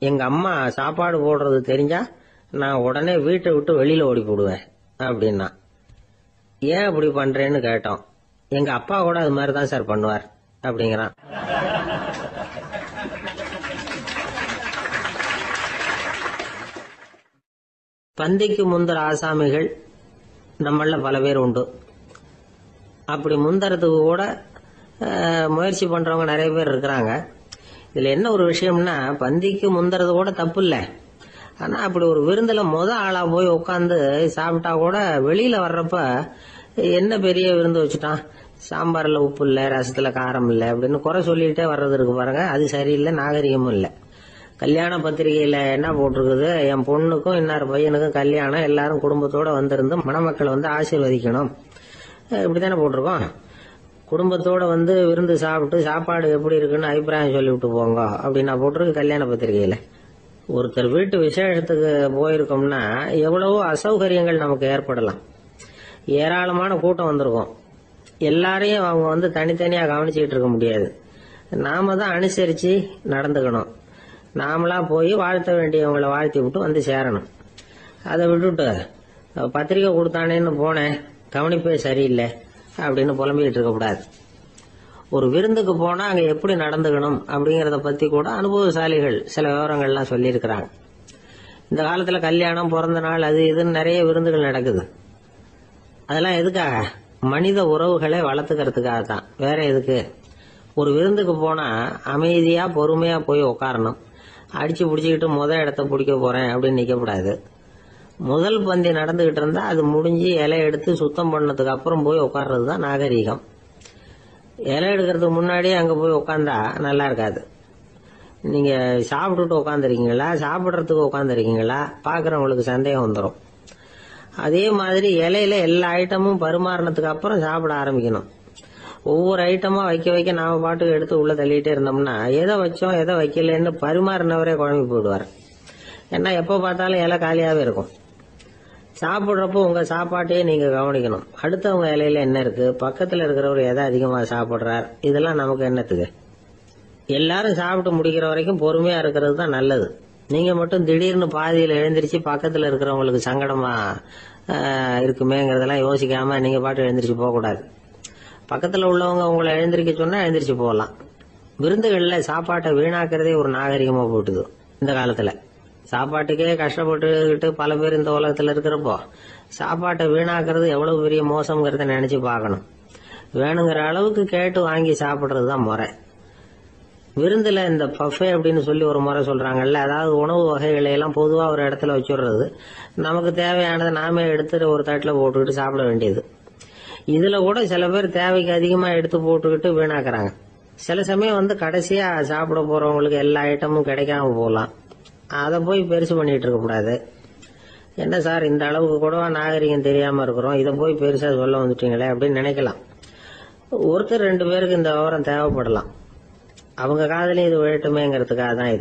எங்க அம்மா சாப்பாடு போடுறது தெரிஞ்சா நான் உடனே வீட்டை விட்டு வெளியில ஓடி போடுவேன் அப்படின்னா. ஏன் அப்படி பண்றேன்னு கேட்டோம். எங்க அப்பா கூட அது மாதிரிதான் சார் பண்ணுவார் அப்படிங்கிறான். பந்திக்கு முந்தர ஆசாமிகள் நம்மள பல பேர் உண்டு. அப்படி முந்தறதுக்கு கூட முயற்சி பண்றவங்க நிறைய பேர் இருக்கிறாங்க. இதுல என்ன ஒரு விஷயம்னா, பந்திக்கு முந்தறது கூட தப்பு இல்லை. ஆனா அப்படி ஒரு விருந்துல ஆளா போய் உட்காந்து சாப்பிட்டா கூட வெளியில வர்றப்ப என்ன பெரிய விருந்து வச்சுட்டான், சாம்பார்ல உப்பு இல்ல, ரசத்துல காரம் இல்ல அப்படின்னு குறை சொல்லிட்டே வர்றது இருக்கு பாருங்க, அது சரியில்லை, நாகரிகமும் இல்லை. கல்யாண பத்திரிகையில என்ன போட்டிருக்குது, என் பொண்ணுக்கும் இன்னார் பையனுக்கும் கல்யாணம், எல்லாரும் குடும்பத்தோட வந்திருந்து மணமக்கள் ஆசீர்வதிக்கணும், இப்படித்தானே போட்டிருக்கோம். குடும்பத்தோட விருந்து சாப்பிட்டு சாப்பாடு எப்படி இருக்குன்னு அபிப்பிராயம் சொல்லிவிட்டு போங்க அப்படின்னா போட்டிருக்கு கல்யாண பத்திரிகையில. ஒருத்தர் வீட்டு விசேஷத்துக்கு போயிருக்கோம்னா எவ்வளவோ அசௌகரியங்கள் நமக்கு ஏற்படலாம். ஏராளமான கூட்டம் வந்திருக்கும். எல்லாரையும் அவங்க தனித்தனியா கவனிச்சுக்கிட்டு இருக்க முடியாது. நாம தான் அனுசரிச்சு நடந்துக்கணும். நாமளா போய் வாழ்த்த வேண்டியவங்களை வாழ்த்தி விட்டு சேரணும். அதை விட்டுட்டு பத்திரிக்கை கொடுத்தானேன்னு போனேன், கவனிப்பே சரியில்லை அப்படின்னு புலம்பிக்கிட்டு இருக்க கூடாது. ஒரு விருந்துக்கு போனா அங்க எப்படி நடந்துக்கணும் அப்படிங்கறத பத்தி கூட அனுபவசாலிகள் சில விவரங்கள்லாம் சொல்லியிருக்கிறாங்க. இந்த காலத்துல கல்யாணம், பிறந்த நாள், அது இதுன்னு நிறைய விருந்துகள் நடக்குது. அதெல்லாம் எதுக்காக? மனித உறவுகளை வளர்த்துக்கிறதுக்காக தான், வேற எதுக்கு? ஒரு விருந்துக்கு போனா அமைதியா பொறுமையா போய் உட்காரணும். அடிச்சு பிடிச்சிக்கிட்டு இடத்த பிடிக்க போறேன் அப்படின்னு நிக்க கூடாது. முதல் பந்தி நடந்துகிட்டு இருந்தா அது முடிஞ்சு இலை எடுத்து சுத்தம் பண்ணதுக்கு அப்புறம் போய் உட்கார்றதுதான் நாகரீகம். இலை எடுக்கிறதுக்கு முன்னாடியே அங்க போய் உட்கார்ந்தா நல்லா இருக்காது. நீங்க சாப்பிட்டுட்டு உட்காந்துருக்கீங்களா, சாப்பிட்றதுக்கு உட்காந்துருக்கீங்களா, பாக்குறவங்களுக்கு சந்தேகம் வந்துடும். அதே மாதிரி இலையில எல்லா ஐட்டமும் பரிமாறினதுக்கு அப்புறம் சாப்பிட ஆரம்பிக்கணும். ஒவ்வொரு ஐட்டமா வைக்க வைக்க நாம பாட்டுக்கு எடுத்து உள்ள தள்ளிட்டே இருந்தோம்னா எதை வச்சோம் எதை வைக்கலன்னு பரிமாறினவரே குழம்பி போயிடுவார். ஏன்னா எப்ப பார்த்தாலும் இலை காலியாவே இருக்கும். சாப்பிட்றப்போ உங்க சாப்பாட்டையே நீங்க கவனிக்கணும். அடுத்தவங்க இலையில என்ன இருக்கு, பக்கத்துல இருக்கிறவர் எதை அதிகமா சாப்பிடுறார், இதெல்லாம் நமக்கு என்னத்துக்கு? எல்லாரும் சாப்பிட்டு முடிக்கிற வரைக்கும் பொறுமையா இருக்கிறது தான் நல்லது. நீங்க மட்டும் திடீர்னு பாதியில எழுந்திருச்சு பக்கத்துல இருக்கிறவங்களுக்கு சங்கடமா இருக்குமேங்கிறதெல்லாம் யோசிக்காம நீங்க பாட்டு எழுந்திரிச்சு போக கூடாது. பக்கத்துல உள்ளவங்க உங்களை எழுந்திருக்க சொன்னா எழுந்திரிச்சு போகலாம். விருந்துகள்ல சாப்பாட்டை வீணாக்கிறதே ஒரு நாகரிகமா போட்டுது இந்த காலத்துல. சாப்பாட்டுக்கே கஷ்டப்பட்டுக்கிட்டு பல பேர் இந்த உலகத்துல இருக்கிறப்போ சாப்பாட்டை வீணாக்குறது எவ்வளவு பெரிய மோசம்ங்கிறத நினைச்சு பார்க்கணும். வேணுங்கிற அளவுக்கு கேட்டு வாங்கி சாப்பிடுறதுதான் முறை. விருந்துல இந்த பஃபே அப்படின்னு சொல்லி ஒரு முறை சொல்றாங்கல்ல, அதாவது உணவு வகைகளை எல்லாம் பொதுவா ஒரு இடத்துல வச்சுடுறது, நமக்கு தேவையானதை நாமே எடுத்து ஒரு தட்டுல போட்டுக்கிட்டு சாப்பிட வேண்டியது. இதுல கூட சில பேர் தேவைக்கு அதிகமா எடுத்து போட்டுக்கிட்டு வீணாக்குறாங்க. சில சமயம் கடைசியா சாப்பிட போறவங்களுக்கு எல்லா ஐட்டமும் கிடைக்காம போகலாம். அதை போய் பெருசு பண்ணிட்டு இருக்க கூடாது. என்ன சார் இந்த அளவுக்கு கூடவா நாகரிகம் தெரியாம இருக்கிறோம், இதை போய் பெருசா சொல்ல வந்துட்டீங்களே அப்படின்னு நினைக்கலாம். ஒருத்தர் 2 பேருக்கு இந்த விவரம் தேவைப்படலாம். அவங்க காதலையும் இது விழட்டுமேங்கிறதுக்காக தான் இது.